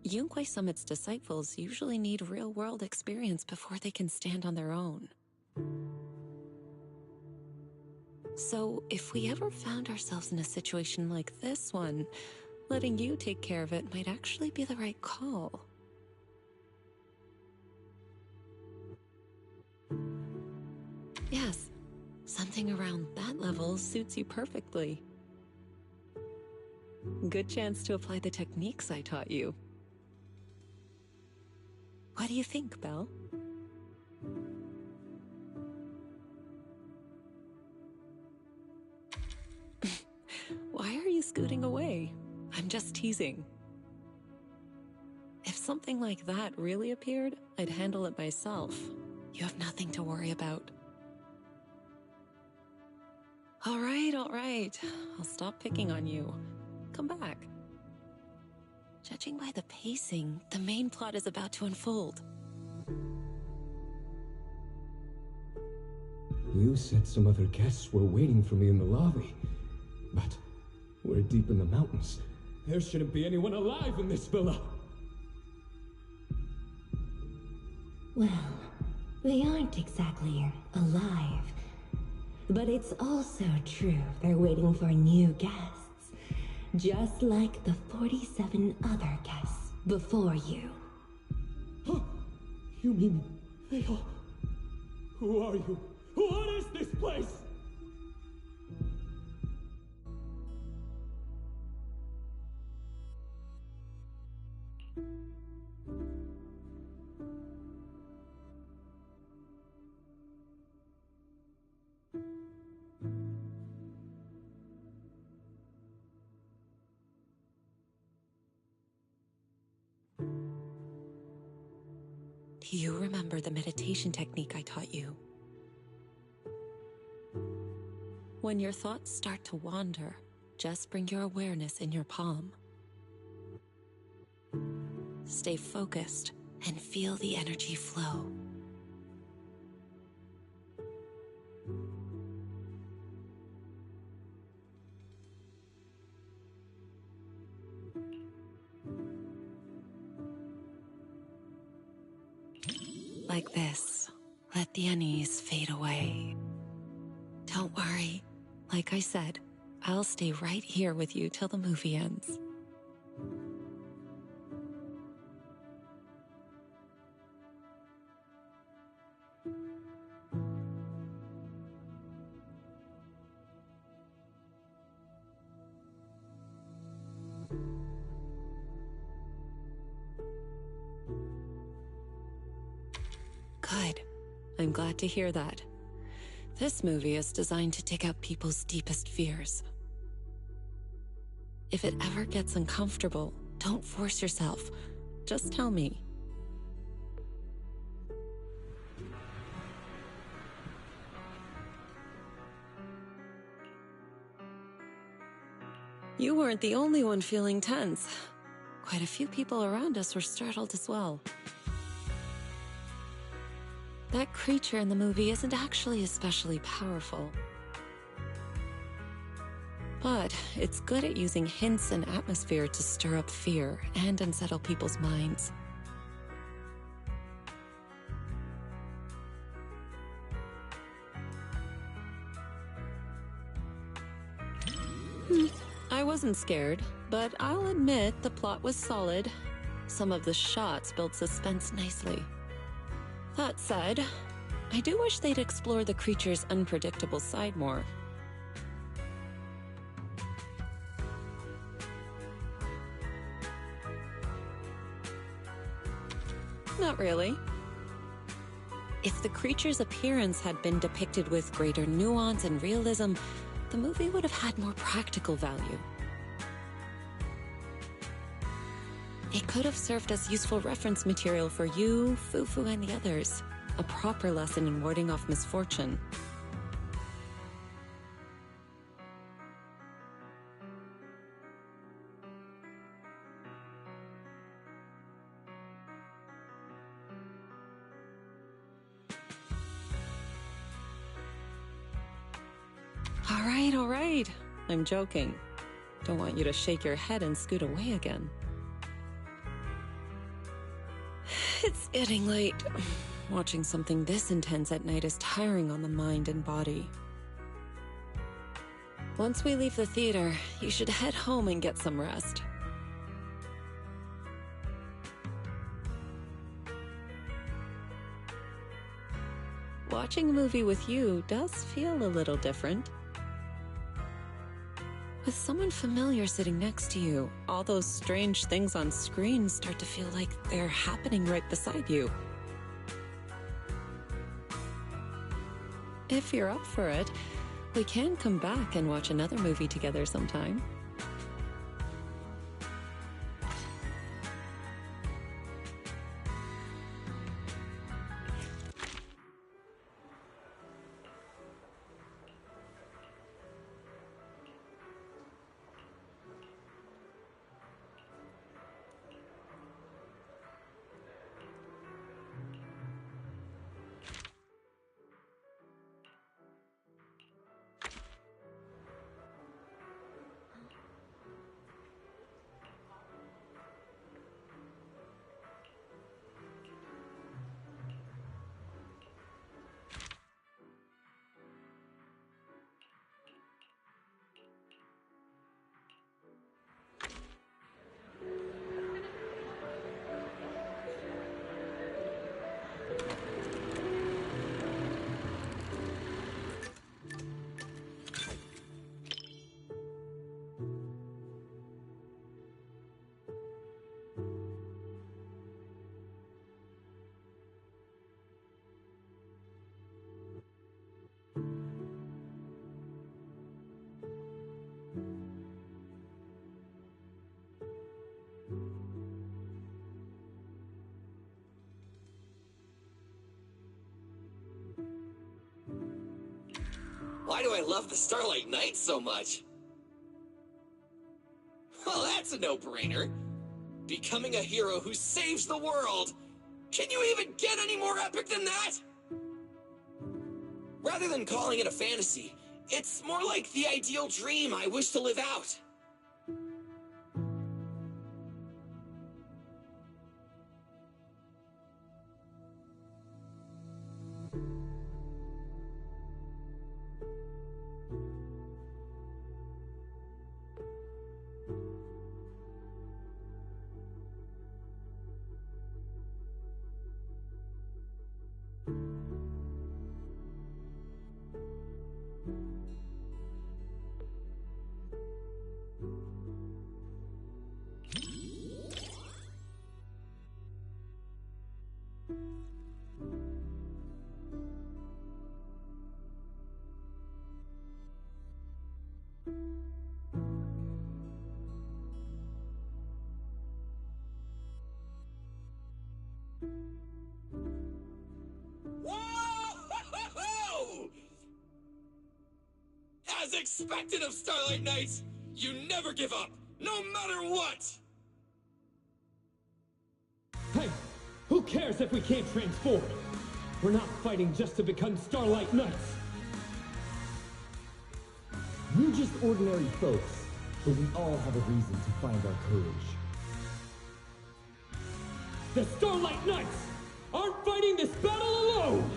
Yunque Summit's disciples usually need real-world experience before they can stand on their own. So, if we ever found ourselves in a situation like this one, letting you take care of it might actually be the right call. Yes, something around that level suits you perfectly. Good chance to apply the techniques I taught you. What do you think, Belle? Why are you scooting away? I'm just teasing. If something like that really appeared, I'd handle it myself. You have nothing to worry about. All right. I'll stop picking on you. Come back. Judging by the pacing, the main plot is about to unfold. You said some other guests were waiting for me in the lobby. But we're deep in the mountains. There shouldn't be anyone alive in this villa. Well, they aren't exactly alive. But it's also true they're waiting for new guests. Just like the 47 other guests before you. Huh? You mean they all... Who are you? What is this place? Do you remember the meditation technique I taught you? When your thoughts start to wander, just bring your awareness in your palm. Stay focused and feel the energy flow. Like this. Let the unease fade away. Don't worry. Like I said, I'll stay right here with you till the movie ends. Good. I'm glad to hear that. This movie is designed to dig up people's deepest fears. If it ever gets uncomfortable, don't force yourself. Just tell me. You weren't the only one feeling tense. Quite a few people around us were startled as well. That creature in the movie isn't actually especially powerful. But it's good at using hints and atmosphere to stir up fear and unsettle people's minds. I wasn't scared, but I'll admit the plot was solid. Some of the shots built suspense nicely. That said, I do wish they'd explore the creature's unpredictable side more. Not really. If the creature's appearance had been depicted with greater nuance and realism, the movie would have had more practical value. It could have served as useful reference material for you, Fufu, and the others. A proper lesson in warding off misfortune. All right. I'm joking. Don't want you to shake your head and scoot away again. It's getting late. Watching something this intense at night is tiring on the mind and body. Once we leave the theater, you should head home and get some rest. watching a movie with you does feel a little different. With someone familiar sitting next to you, all those strange things on screen start to feel like they're happening right beside you. If you're up for it, we can come back and watch another movie together sometime. Why do I love the Starlight Knights so much? Well, that's a no-brainer. Becoming a hero who saves the world. Can you even get any more epic than that? Rather than calling it a fantasy, it's more like the ideal dream I wish to live out. Whoa! As expected of Starlight Knights, you never give up, no matter what! Hey, who cares if we can't transform? We're not fighting just to become Starlight Knights. We're just ordinary folks, but we all have a reason to find our courage. The Starlight Knights aren't fighting this battle alone!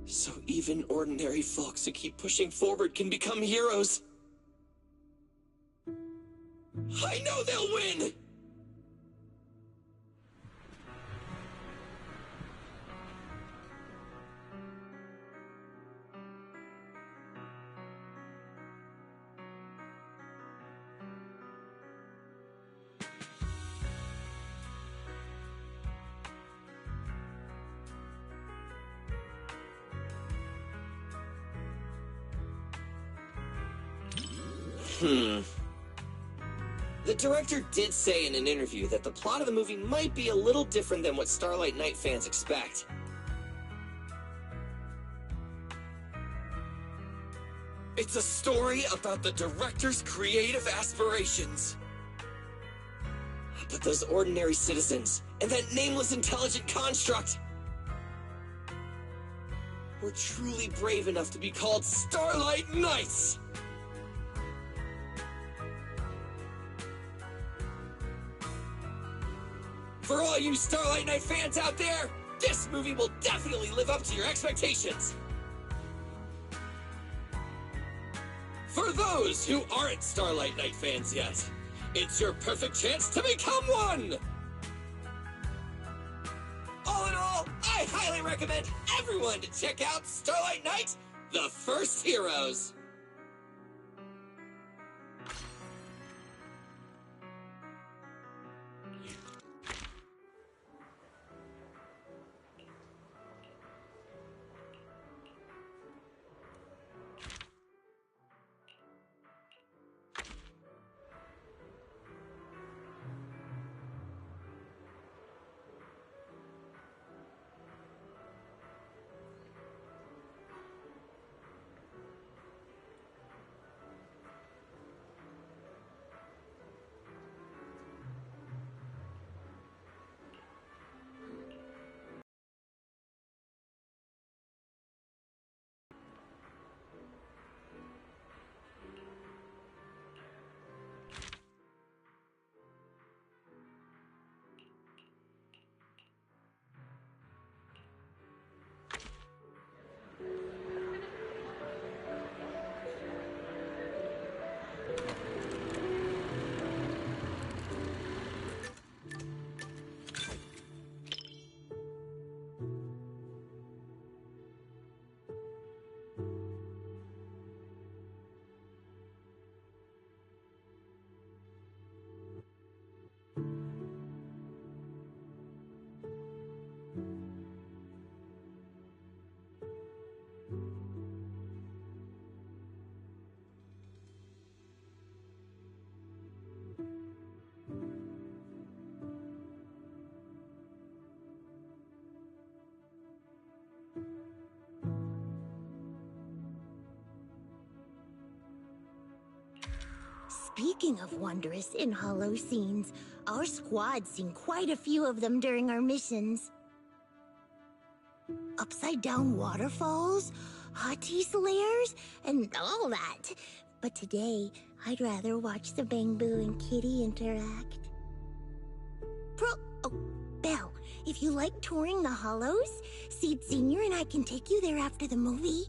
So even ordinary folks who keep pushing forward can become heroes. I know they'll win! The director did say in an interview that the plot of the movie might be a little different than what Starlight Knight fans expect. It's a story about the director's creative aspirations. But those ordinary citizens and that nameless intelligent construct were truly brave enough to be called Starlight Knights! For all you Starlight Knight fans out there, this movie will definitely live up to your expectations! For those who aren't Starlight Knight fans yet, it's your perfect chance to become one! All in all, I highly recommend everyone to check out Starlight Knight, The First Heroes! Speaking of wondrous and hollow scenes, our squad's seen quite a few of them during our missions. Upside-down waterfalls, Hotties lairs, and all that. But today, I'd rather watch the Bangbu and Kitty interact. Belle, if you like touring the Hollows, Seed Senior and I can take you there after the movie.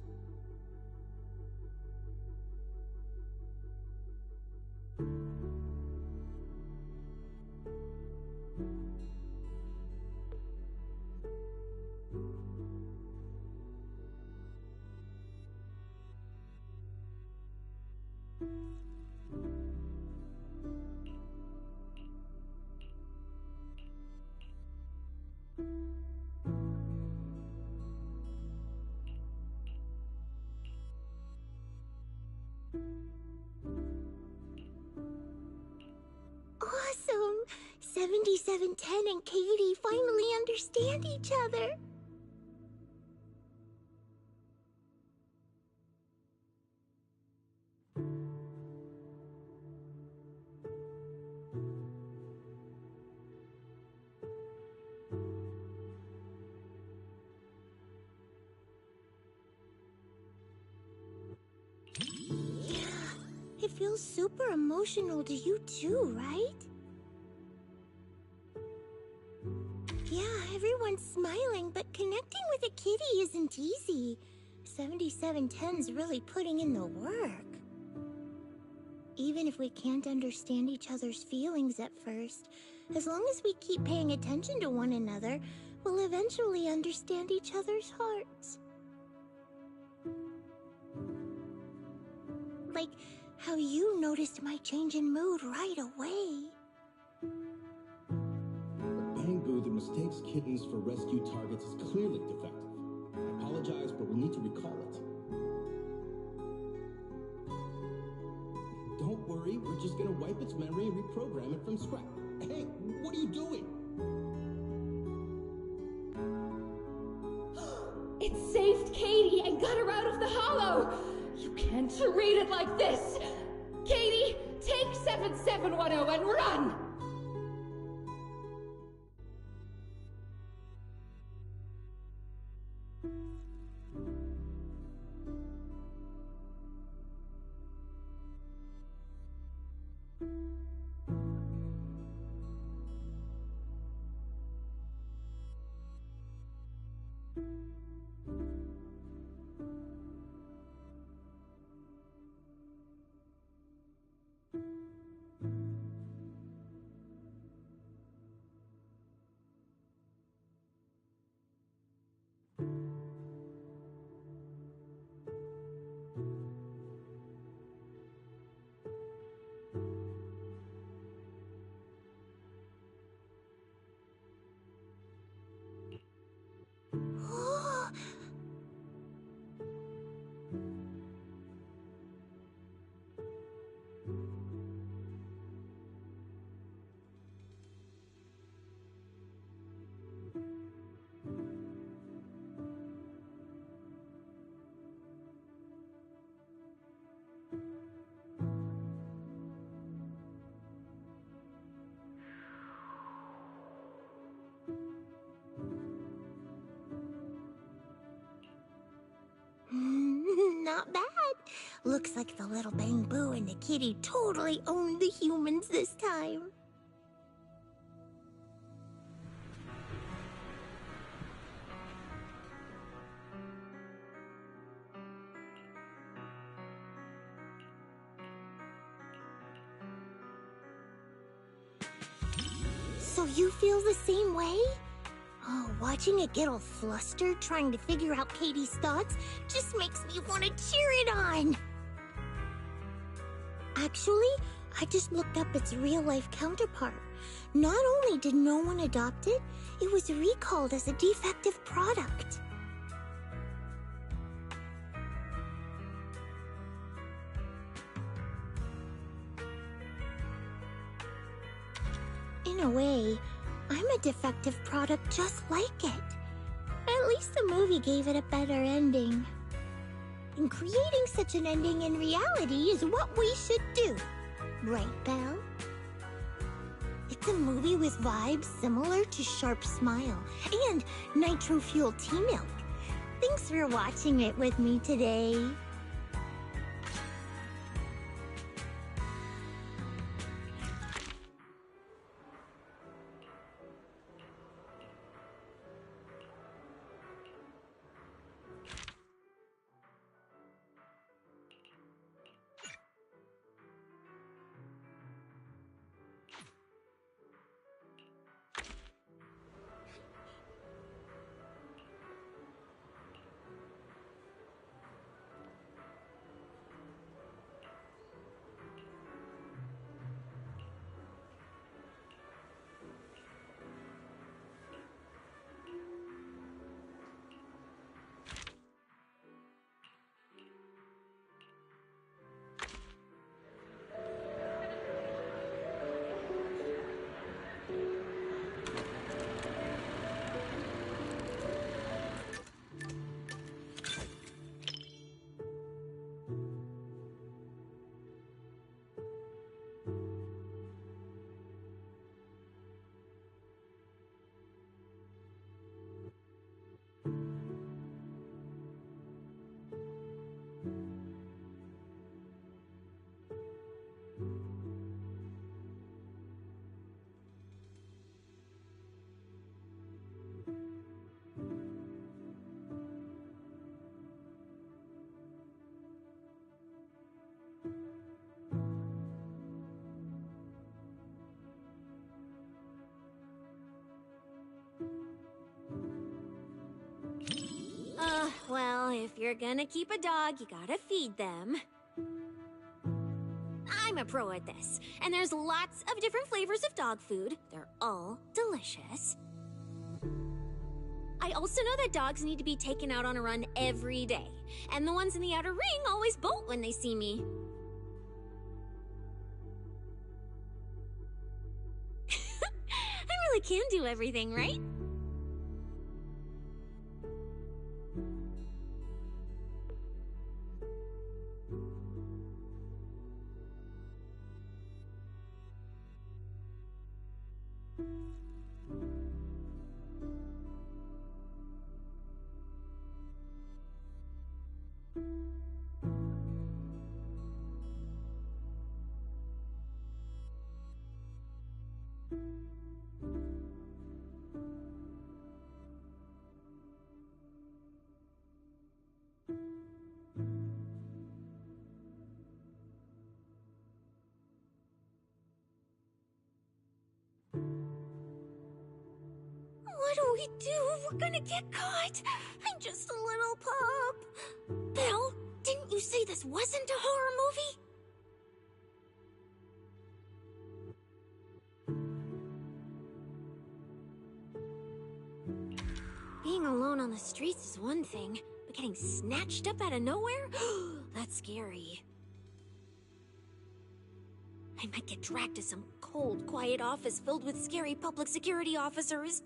Awesome! 7710 and Katie finally understand each other. It feels super emotional to you too, right? Yeah, everyone's smiling, but connecting with a kitty isn't easy. 7710's really putting in the work. Even if we can't understand each other's feelings at first, as long as we keep paying attention to one another, we'll eventually understand each other's hearts. Like how you noticed my change in mood right away. The Bangbu that mistakes kittens for rescue targets is clearly defective. I apologize, but we'll need to recall it. Don't worry, we're just gonna wipe its memory and reprogram it from scratch. Hey, what are you doing? It saved Katie and got her out of the hollow! You can't read it like this! Katie, take 7710 and run! Not bad. Looks like the little Bangbu and the kitty totally owned the humans this time. So you feel the same way? Oh, watching it get all flustered trying to figure out Katie's thoughts just makes me want to cheer it on. Actually, I just looked up its real-life counterpart. Not only did no one adopt it, it was recalled as a defective product. In a way, I'm a defective product just like it. At least the movie gave it a better ending. And creating such an ending in reality is what we should do. Right, Belle? It's a movie with vibes similar to Sharp Smile and Nitro Fuel Tea-Milk. Thanks for watching it with me today. Well, if you're gonna keep a dog, you gotta feed them. I'm a pro at this, and there's lots of different flavors of dog food. They're all delicious. I also know that dogs need to be taken out on a run every day, and the ones in the outer ring always bolt when they see me. I really can do everything, right? What do we do? We're gonna get caught. I'm just a little pup. Belle, didn't you say this wasn't a horror movie? Being alone on the streets is one thing, but getting snatched up out of nowhere? That's scary. I might get dragged to some cold, quiet office filled with scary public security officers.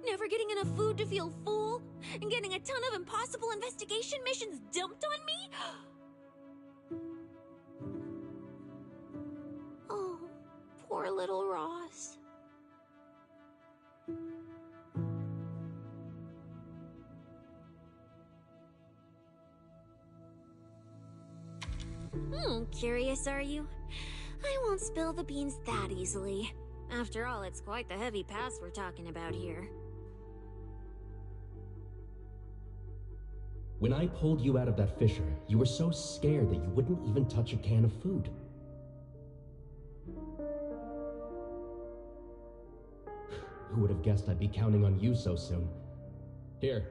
Never getting enough food to feel full, and getting a ton of impossible investigation missions dumped on me? Oh, poor little Ross. Curious, are you? I won't spill the beans that easily. After all, it's quite the heavy pass we're talking about here. When I pulled you out of that fissure, you were so scared that you wouldn't even touch a can of food. Who would have guessed I'd be counting on you so soon? Here,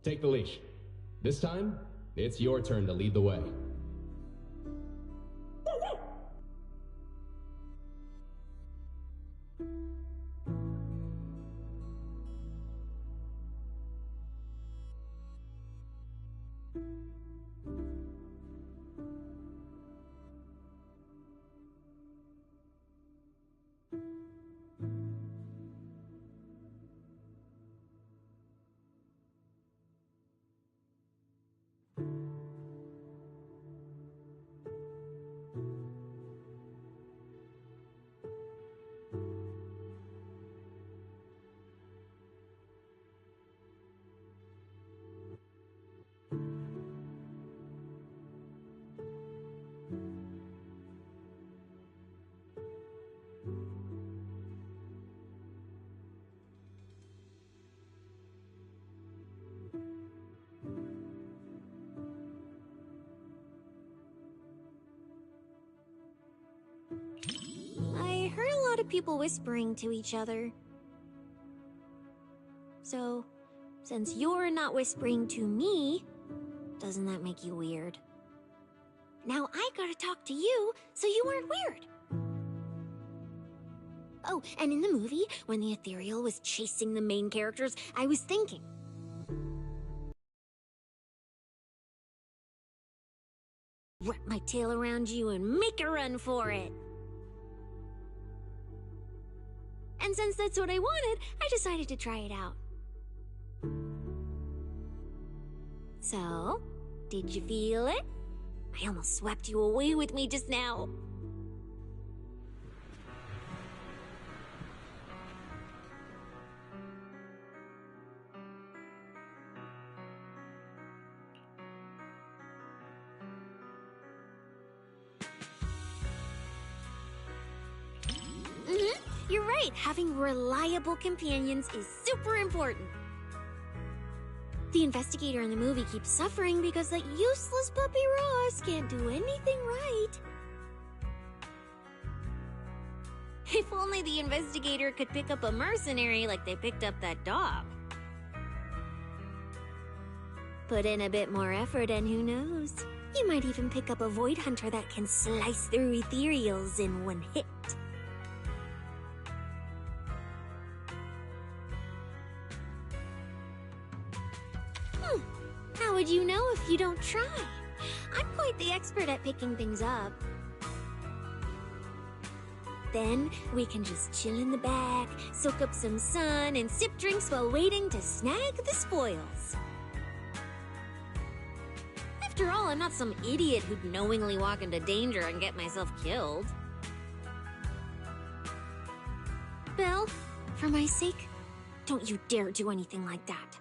take the leash. This time, it's your turn to lead the way. I heard a lot of people whispering to each other. So, since you're not whispering to me, doesn't that make you weird? Now I gotta talk to you, so you aren't weird. Oh, and in the movie, when the ethereal was chasing the main characters, I was thinking, wrap my tail around you and make a run for it. And since that's what I wanted, I decided to try it out. So, did you feel it? I almost swept you away with me just now. You're right, having reliable companions is super important. The investigator in the movie keeps suffering because that useless puppy Ross can't do anything right. If only the investigator could pick up a mercenary like they picked up that dog. Put in a bit more effort and who knows? You might even pick up a Void Hunter that can slice through ethereals in one hit. How would you know if you don't try? I'm quite the expert at picking things up. Then we can just chill in the back, soak up some sun, and sip drinks while waiting to snag the spoils. After all, I'm not some idiot who'd knowingly walk into danger and get myself killed. Belle, for my sake, don't you dare do anything like that.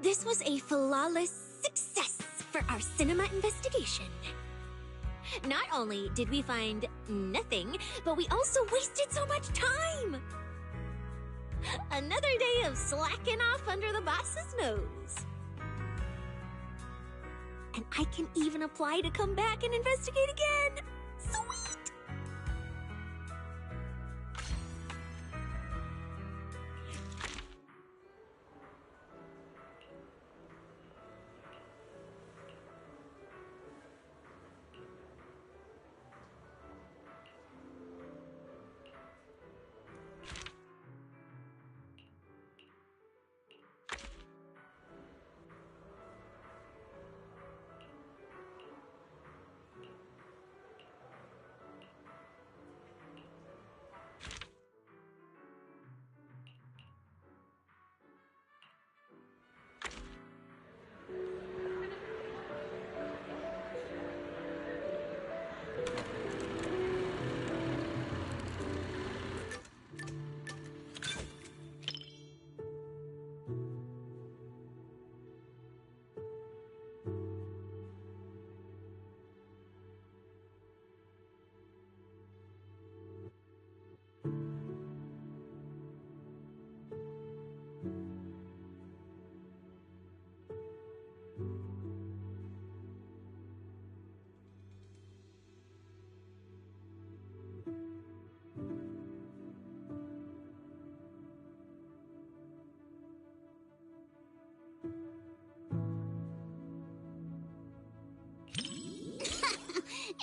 This was a flawless success for our cinema investigation. Not only did we find nothing, but we also wasted so much time! Another day of slacking off under the boss's nose. And I can even apply to come back and investigate again! Sweet!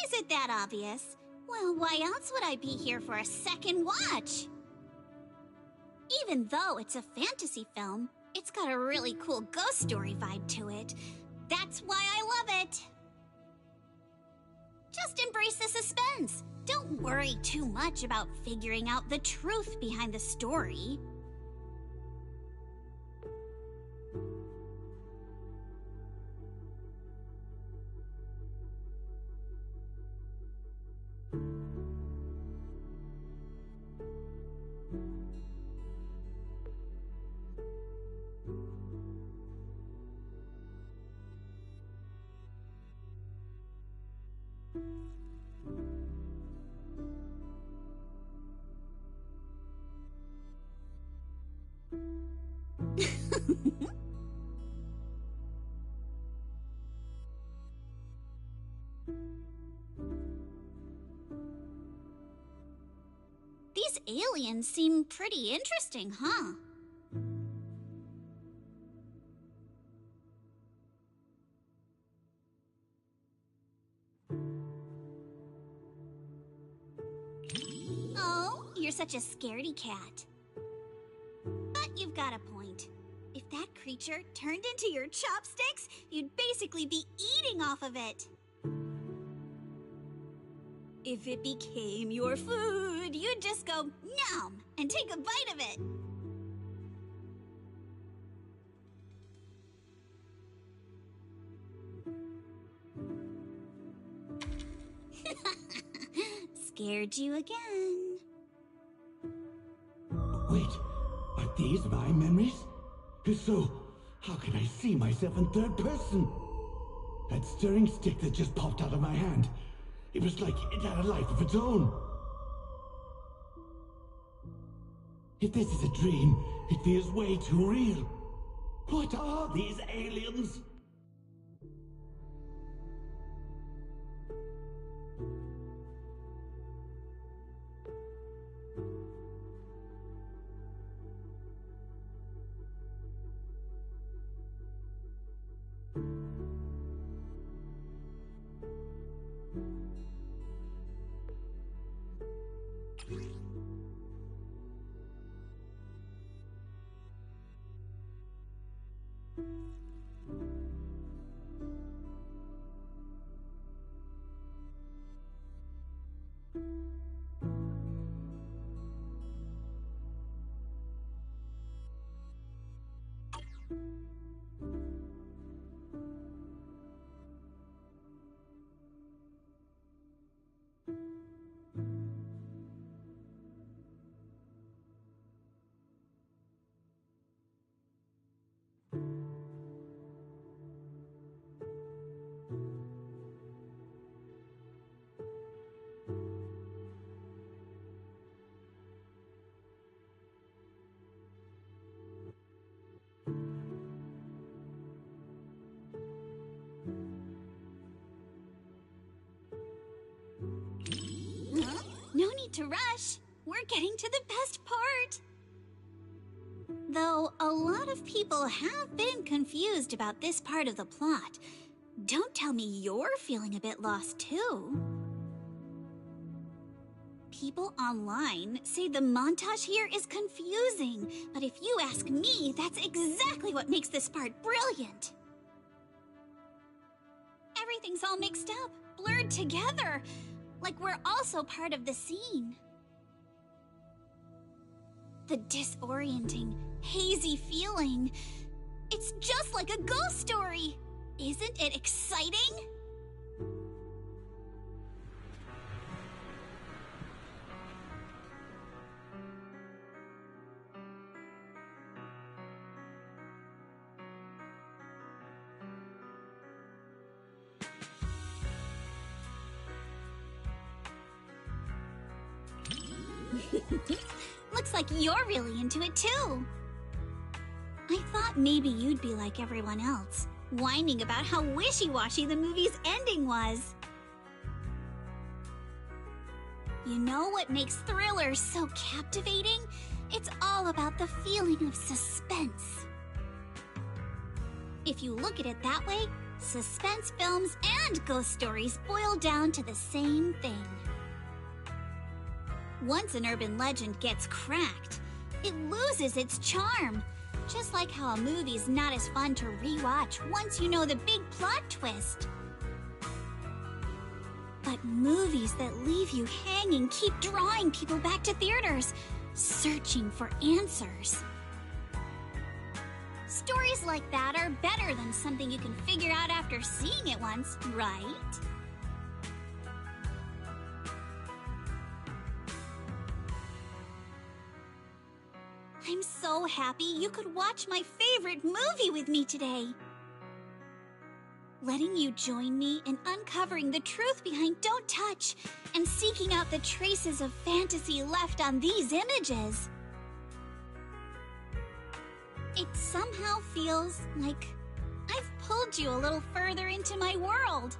Is it that obvious? Well, why else would I be here for a second watch? Even though it's a fantasy film, it's got a really cool ghost story vibe to it. That's why I love it. Just embrace the suspense. Don't worry too much about figuring out the truth behind the story. These aliens seem pretty interesting, huh? Oh, you're such a scaredy cat. But you've got a point. If that creature turned into your chopsticks, you'd basically be eating off of it. If it became your food, you'd just go nom and take a bite of it. Scared you again. Wait, are these my memories? If so, how can I see myself in third person? That stirring stick that just popped out of my hand, it was like it had a life of its own. If this is a dream, it feels way too real. What are these aliens? need to rush. We're getting to the best part. Though a lot of people have been confused about this part of the plot. Don't tell me you're feeling a bit lost too. People online say the montage here is confusing, but if you ask me, that's exactly what makes this part brilliant. Everything's all mixed up, blurred together, like we're also part of the scene. The disorienting, hazy feeling. It's just like a ghost story. Isn't it exciting? Looks like you're really into it too. I thought maybe you'd be like everyone else, whining about how wishy-washy the movie's ending was. You know what makes thrillers so captivating? It's all about the feeling of suspense. If you look at it that way, suspense films and ghost stories boil down to the same thing. Once an urban legend gets cracked, it loses its charm. Just like how a movie's not as fun to rewatch once you know the big plot twist. But movies that leave you hanging keep drawing people back to theaters, searching for answers. Stories like that are better than something you can figure out after seeing it once, right? I'm so happy you could watch my favorite movie with me today. Letting you join me in uncovering the truth behind Don't Touch and seeking out the traces of fantasy left on these images. It somehow feels like I've pulled you a little further into my world.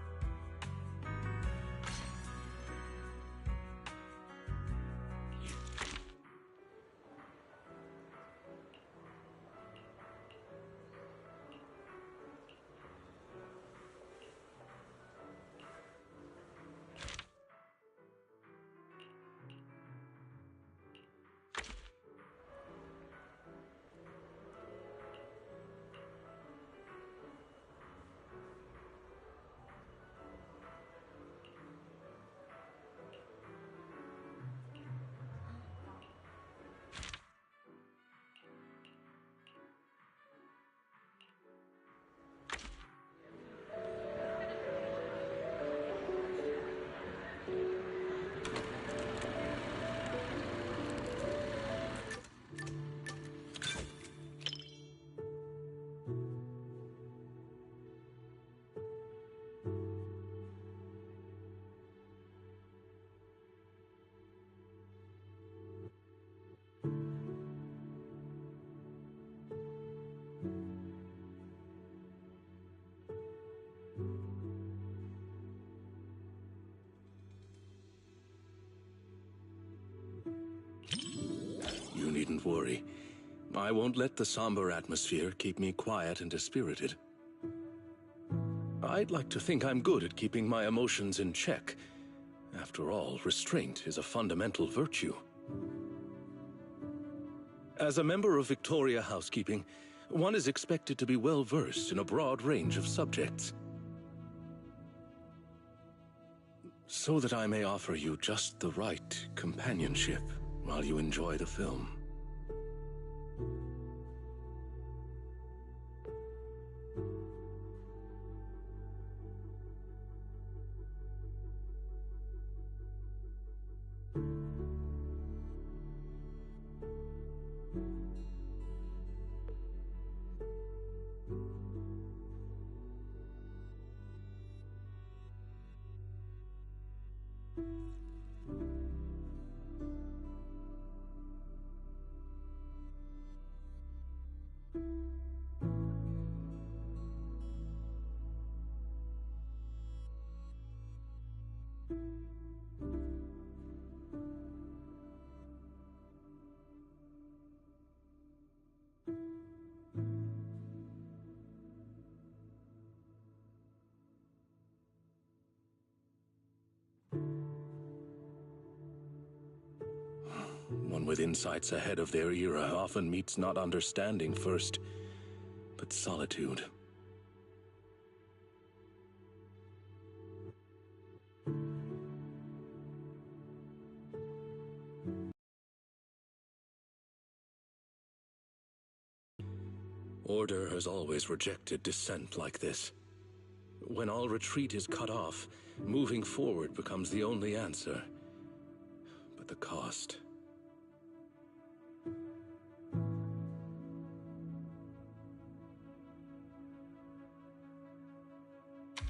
You needn't worry. I won't let the somber atmosphere keep me quiet and dispirited. I'd like to think I'm good at keeping my emotions in check. After all, restraint is a fundamental virtue. As a member of Victoria Housekeeping, one is expected to be well-versed in a broad range of subjects. So that I may offer you just the right companionship while you enjoy the film. with insights ahead of their era often meets not understanding first, but solitude. Order has always rejected dissent like this. When all retreat is cut off, moving forward becomes the only answer. But the cost...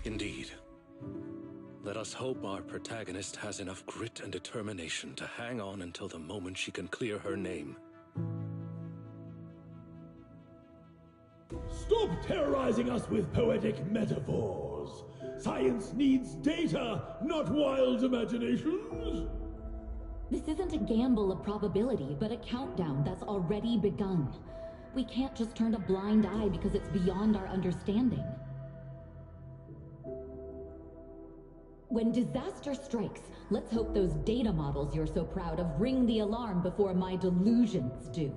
Indeed. Let us hope our protagonist has enough grit and determination to hang on until the moment she can clear her name. Stop terrorizing us with poetic metaphors. Science needs data, not wild imaginations. This isn't a gamble of probability, but a countdown that's already begun. We can't just turn a blind eye because it's beyond our understanding. When disaster strikes, let's hope those data models you're so proud of ring the alarm before my delusions do.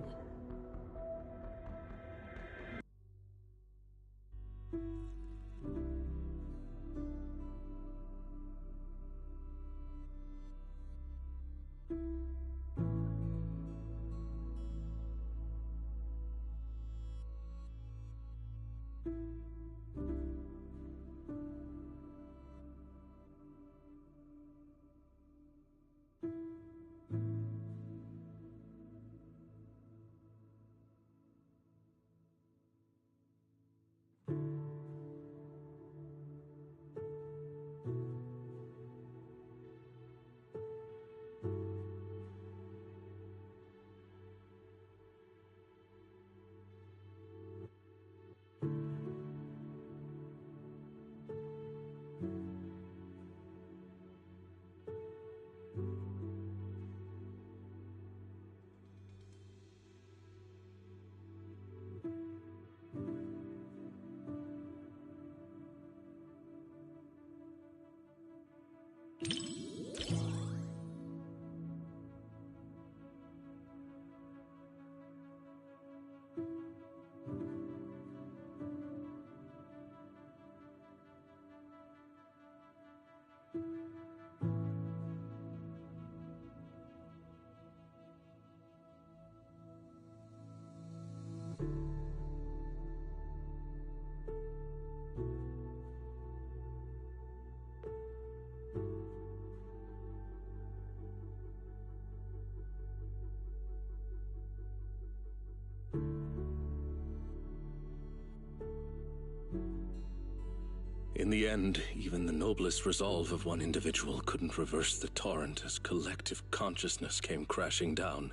In the end, even the noblest resolve of one individual couldn't reverse the torrent as collective consciousness came crashing down.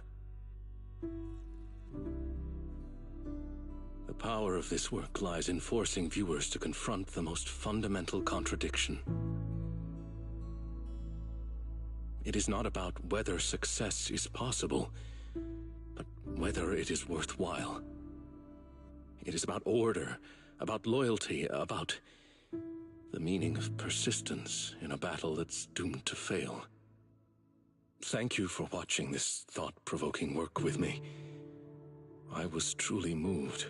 The power of this work lies in forcing viewers to confront the most fundamental contradiction. It is not about whether success is possible, but whether it is worthwhile. It is about order, about loyalty, about the meaning of persistence in a battle that's doomed to fail. Thank you for watching this thought-provoking work with me. I was truly moved.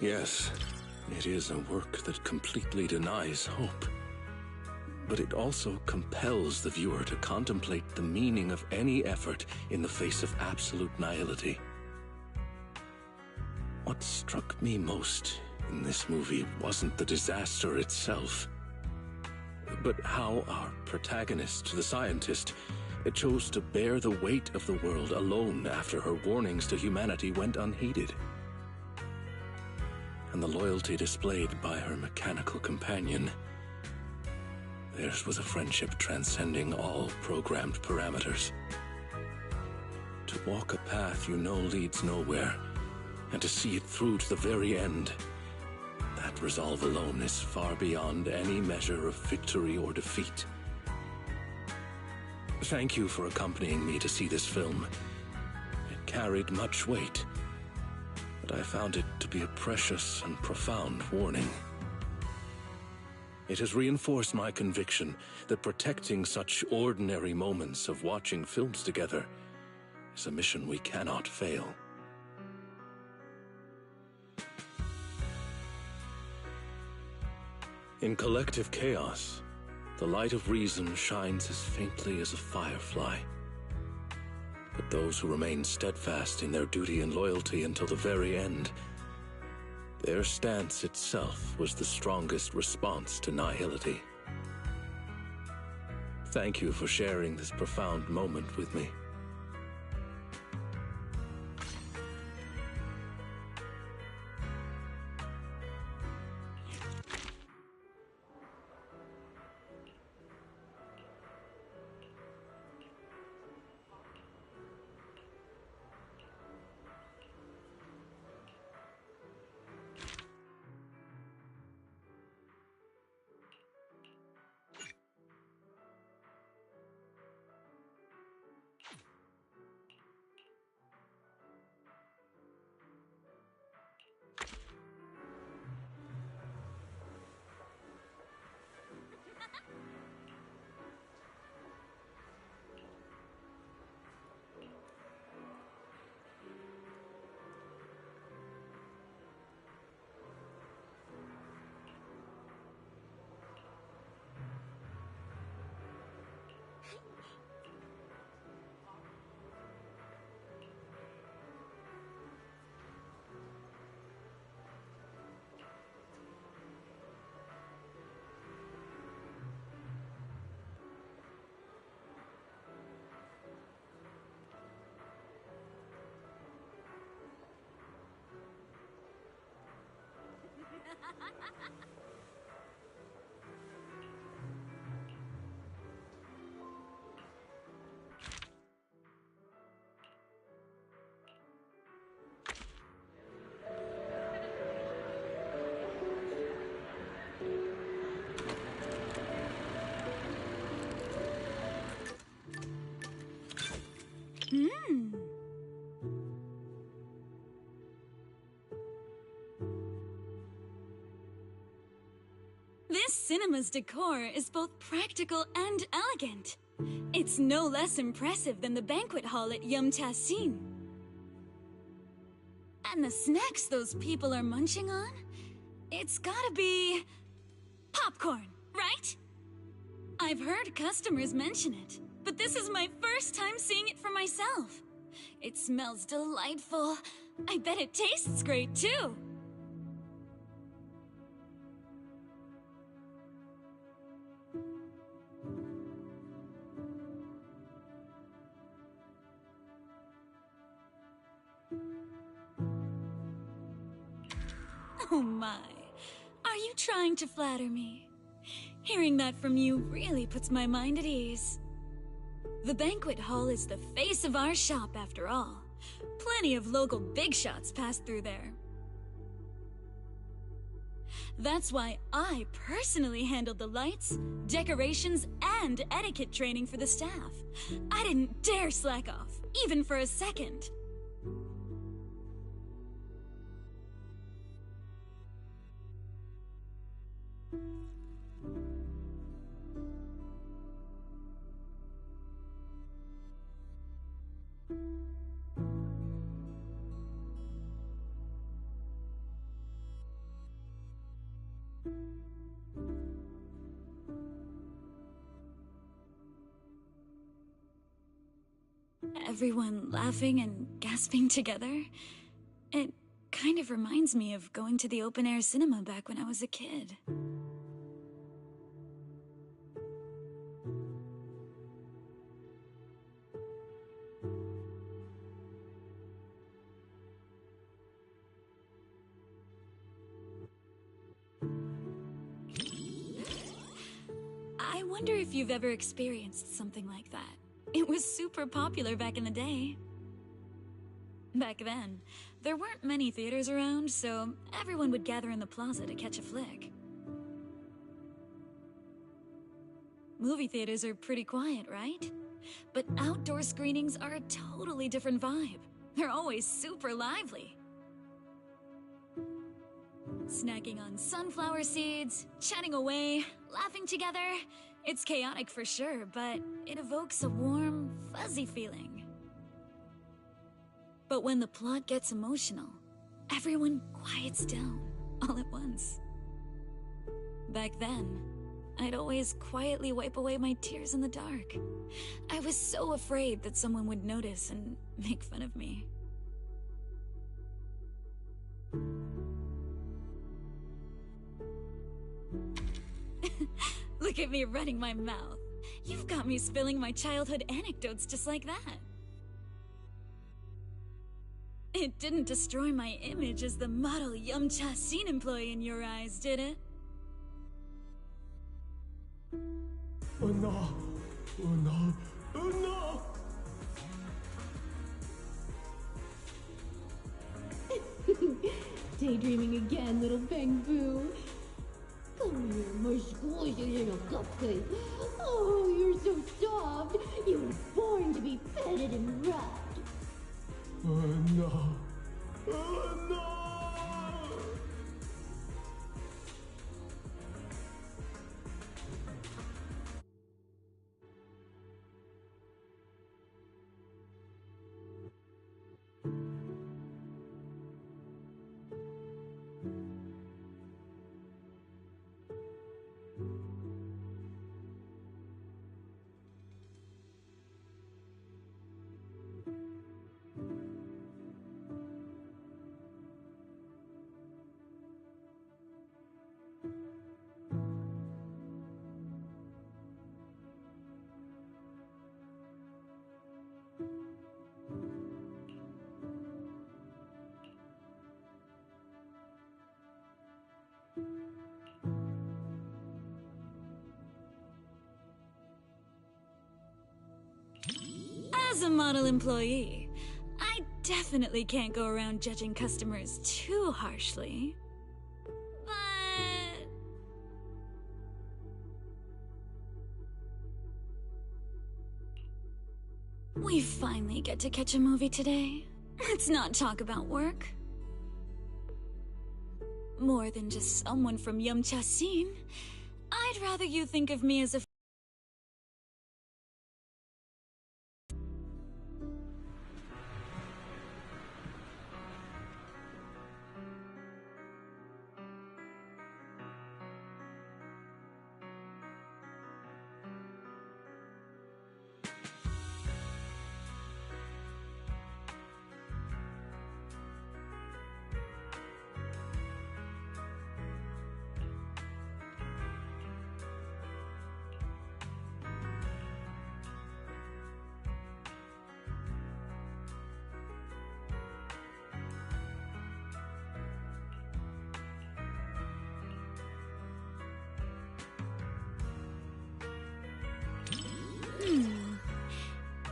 Yes, it is a work that completely denies hope. But it also compels the viewer to contemplate the meaning of any effort in the face of absolute nihility. What struck me most in this movie wasn't the disaster itself, but how our protagonist, the scientist, chose to bear the weight of the world alone after her warnings to humanity went unheeded. And the loyalty displayed by her mechanical companion. Theirs was a friendship transcending all programmed parameters. To walk a path you know leads nowhere, and to see it through to the very end, that resolve alone is far beyond any measure of victory or defeat. Thank you for accompanying me to see this film. It carried much weight, but I found it to be a precious and profound warning. It has reinforced my conviction that protecting such ordinary moments of watching films together is a mission we cannot fail. In collective chaos, the light of reason shines as faintly as a firefly. But those who remain steadfast in their duty and loyalty until the very end, their stance itself was the strongest response to nihility. Thank you for sharing this profound moment with me. This cinema's decor is both practical and elegant. It's no less impressive than the banquet hall at Yum Tassin. And the snacks those people are munching on? It's gotta be... popcorn, right? I've heard customers mention it, but this is my first time seeing it for myself. It smells delightful. I bet it tastes great, too. Oh my, are you trying to flatter me? Hearing that from you really puts my mind at ease. The banquet hall is the face of our shop after all. Plenty of local big shots pass through there. That's why I personally handled the lights, decorations, and etiquette training for the staff. I didn't dare slack off, even for a second. Everyone laughing and gasping together. It kind of reminds me of going to the open-air cinema back when I was a kid. I wonder if you've ever experienced something like that. It was super popular back in the day. Back then, there weren't many theaters around, so everyone would gather in the plaza to catch a flick. Movie theaters are pretty quiet, right? but outdoor screenings are a totally different vibe. They're always super lively. Snacking on sunflower seeds, chatting away, laughing together. It's chaotic for sure, but it evokes a warm, fuzzy feeling. But when the plot gets emotional, everyone quiets down all at once. Back then, I'd always quietly wipe away my tears in the dark. I was so afraid that someone would notice and make fun of me. Look at me running my mouth. You've got me spilling my childhood anecdotes just like that. It didn't destroy my image as the model Yumcha scene employee in your eyes, did it? Oh no! Oh no! Oh no! Daydreaming again, little Bang-Boo. Come here, my squishy little cupcake. Oh, you're so soft. You were born to be petted and rubbed. Oh no! Oh no! As a model employee, I definitely can't go around judging customers too harshly. But... we finally get to catch a movie today. Let's not talk about work. More than just someone from Yumcha scene, I'd rather you think of me as a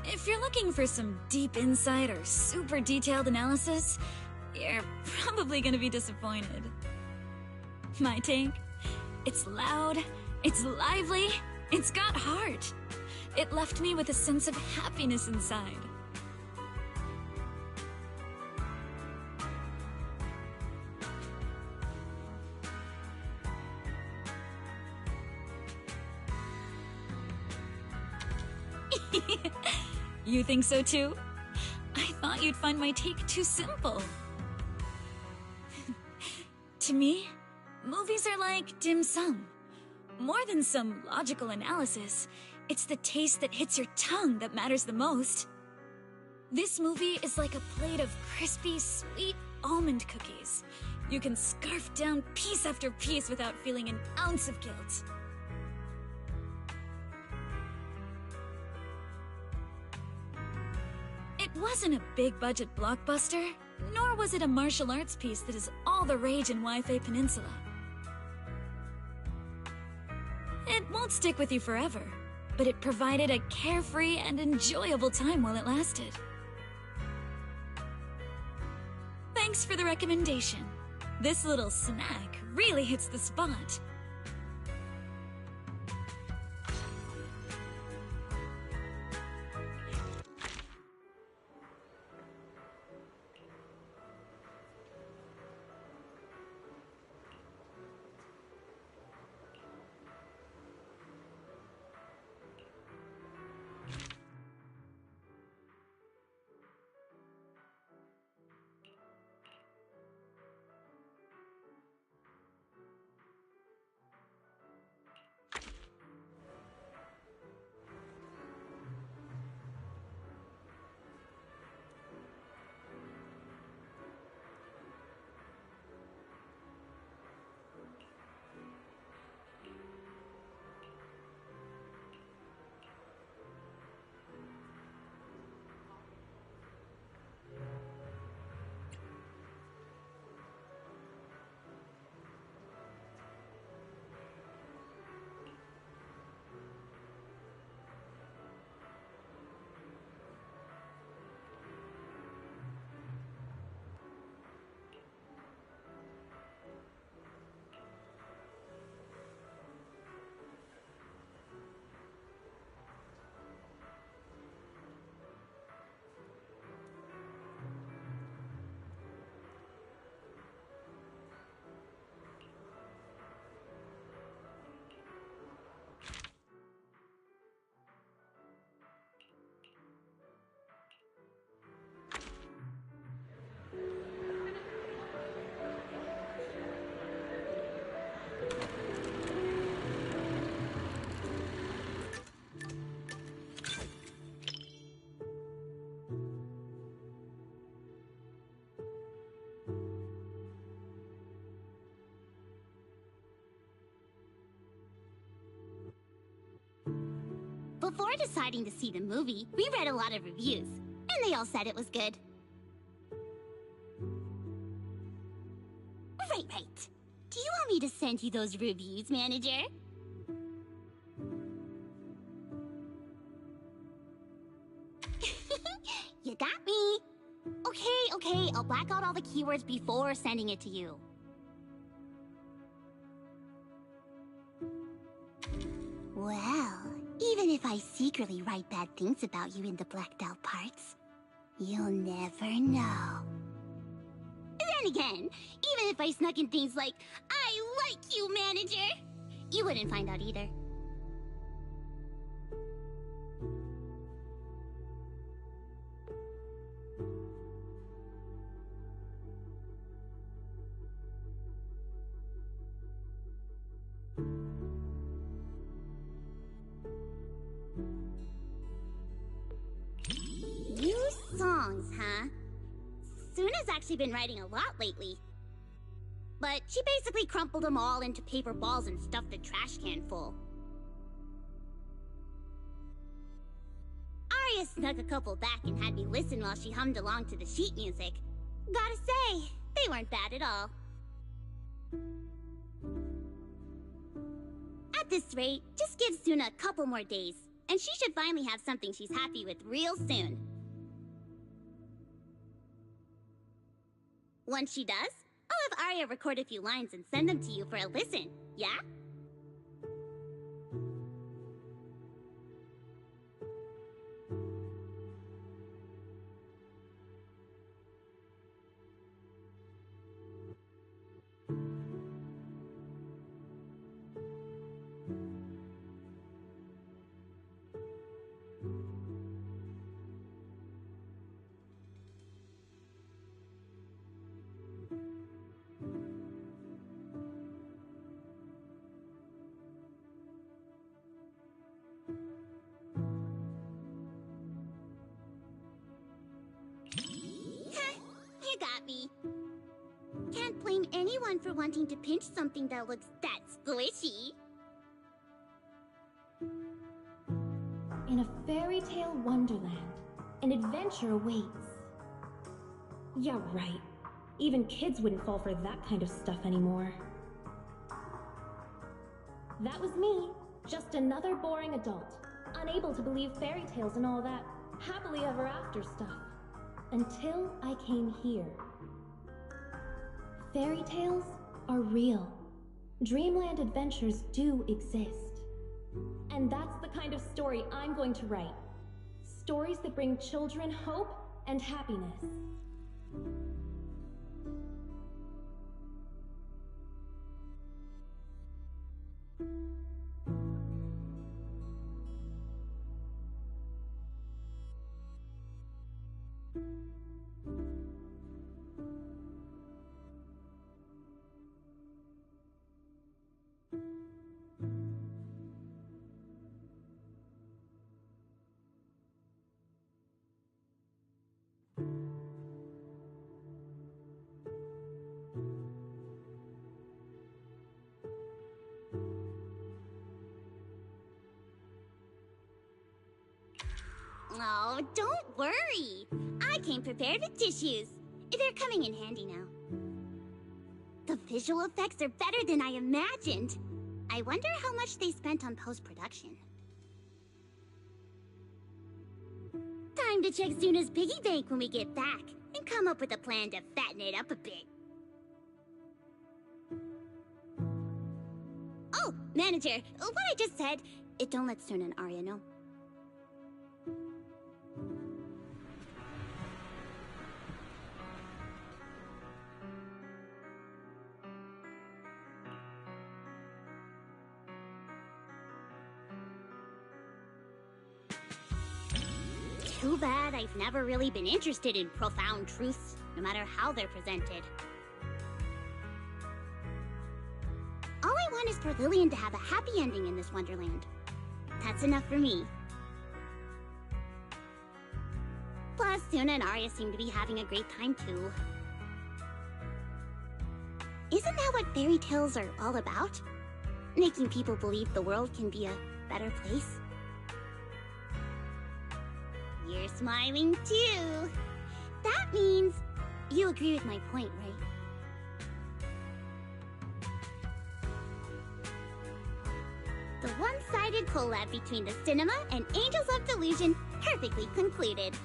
If you're looking for some deep insight or super detailed analysis, you're probably gonna be disappointed. My take? It's loud, it's lively, it's got heart. It left me with a sense of happiness inside. You think so too? I thought you'd find my take too simple. To me, movies are like dim sum. More than some logical analysis, it's the taste that hits your tongue that matters the most. This movie is like a plate of crispy, sweet almond cookies. You can scarf down piece after piece without feeling an ounce of guilt. It wasn't a big-budget blockbuster, nor was it a martial arts piece that is all the rage in Wi-Fi Peninsula. It won't stick with you forever, but it provided a carefree and enjoyable time while it lasted. Thanks for the recommendation. This little snack really hits the spot. Before deciding to see the movie, we read a lot of reviews, and they all said it was good. Right. Do you want me to send you those reviews, manager? You got me. Okay, I'll black out all the keywords before sending it to you. Well, even if I secretly write bad things about you in the blacked out parts, you'll never know. Then again, even if I snuck in things like, I like you, manager, you wouldn't find out either. New songs, huh? Suna's actually been writing a lot lately. But she basically crumpled them all into paper balls and stuffed the trash can full. Arya snuck a couple back and had me listen while she hummed along to the sheet music. Gotta say, they weren't bad at all. At this rate, just give Suna a couple more days, and she should finally have something she's happy with real soon. Once she does, I'll have Arya record a few lines and send them to you for a listen, yeah? You got me. Can't blame anyone for wanting to pinch something that looks that squishy. In a fairy tale wonderland, an adventure awaits. Yeah, right. Even kids wouldn't fall for that kind of stuff anymore. That was me, just another boring adult, unable to believe fairy tales and all that happily ever after stuff. Until I came here. Fairy tales are real. Dreamland adventures do exist. And that's the kind of story I'm going to write. Stories that bring children hope and happiness. Oh, don't worry. I came prepared with tissues. They're coming in handy now. The visual effects are better than I imagined. I wonder how much they spent on post-production. Time to check Suna's piggy bank when we get back, and come up with a plan to fatten it up a bit. Oh, manager, what I just said, don't let Suna and Arya know. Too bad I've never really been interested in profound truths, no matter how they're presented. All I want is for Lillian to have a happy ending in this wonderland. That's enough for me. Plus, Suna and Arya seem to be having a great time too. Isn't that what fairy tales are all about? Making people believe the world can be a better place? You're smiling too. That means you agree with my point, right? The one-sided collab between the cinema and Angels of Delusion perfectly concluded.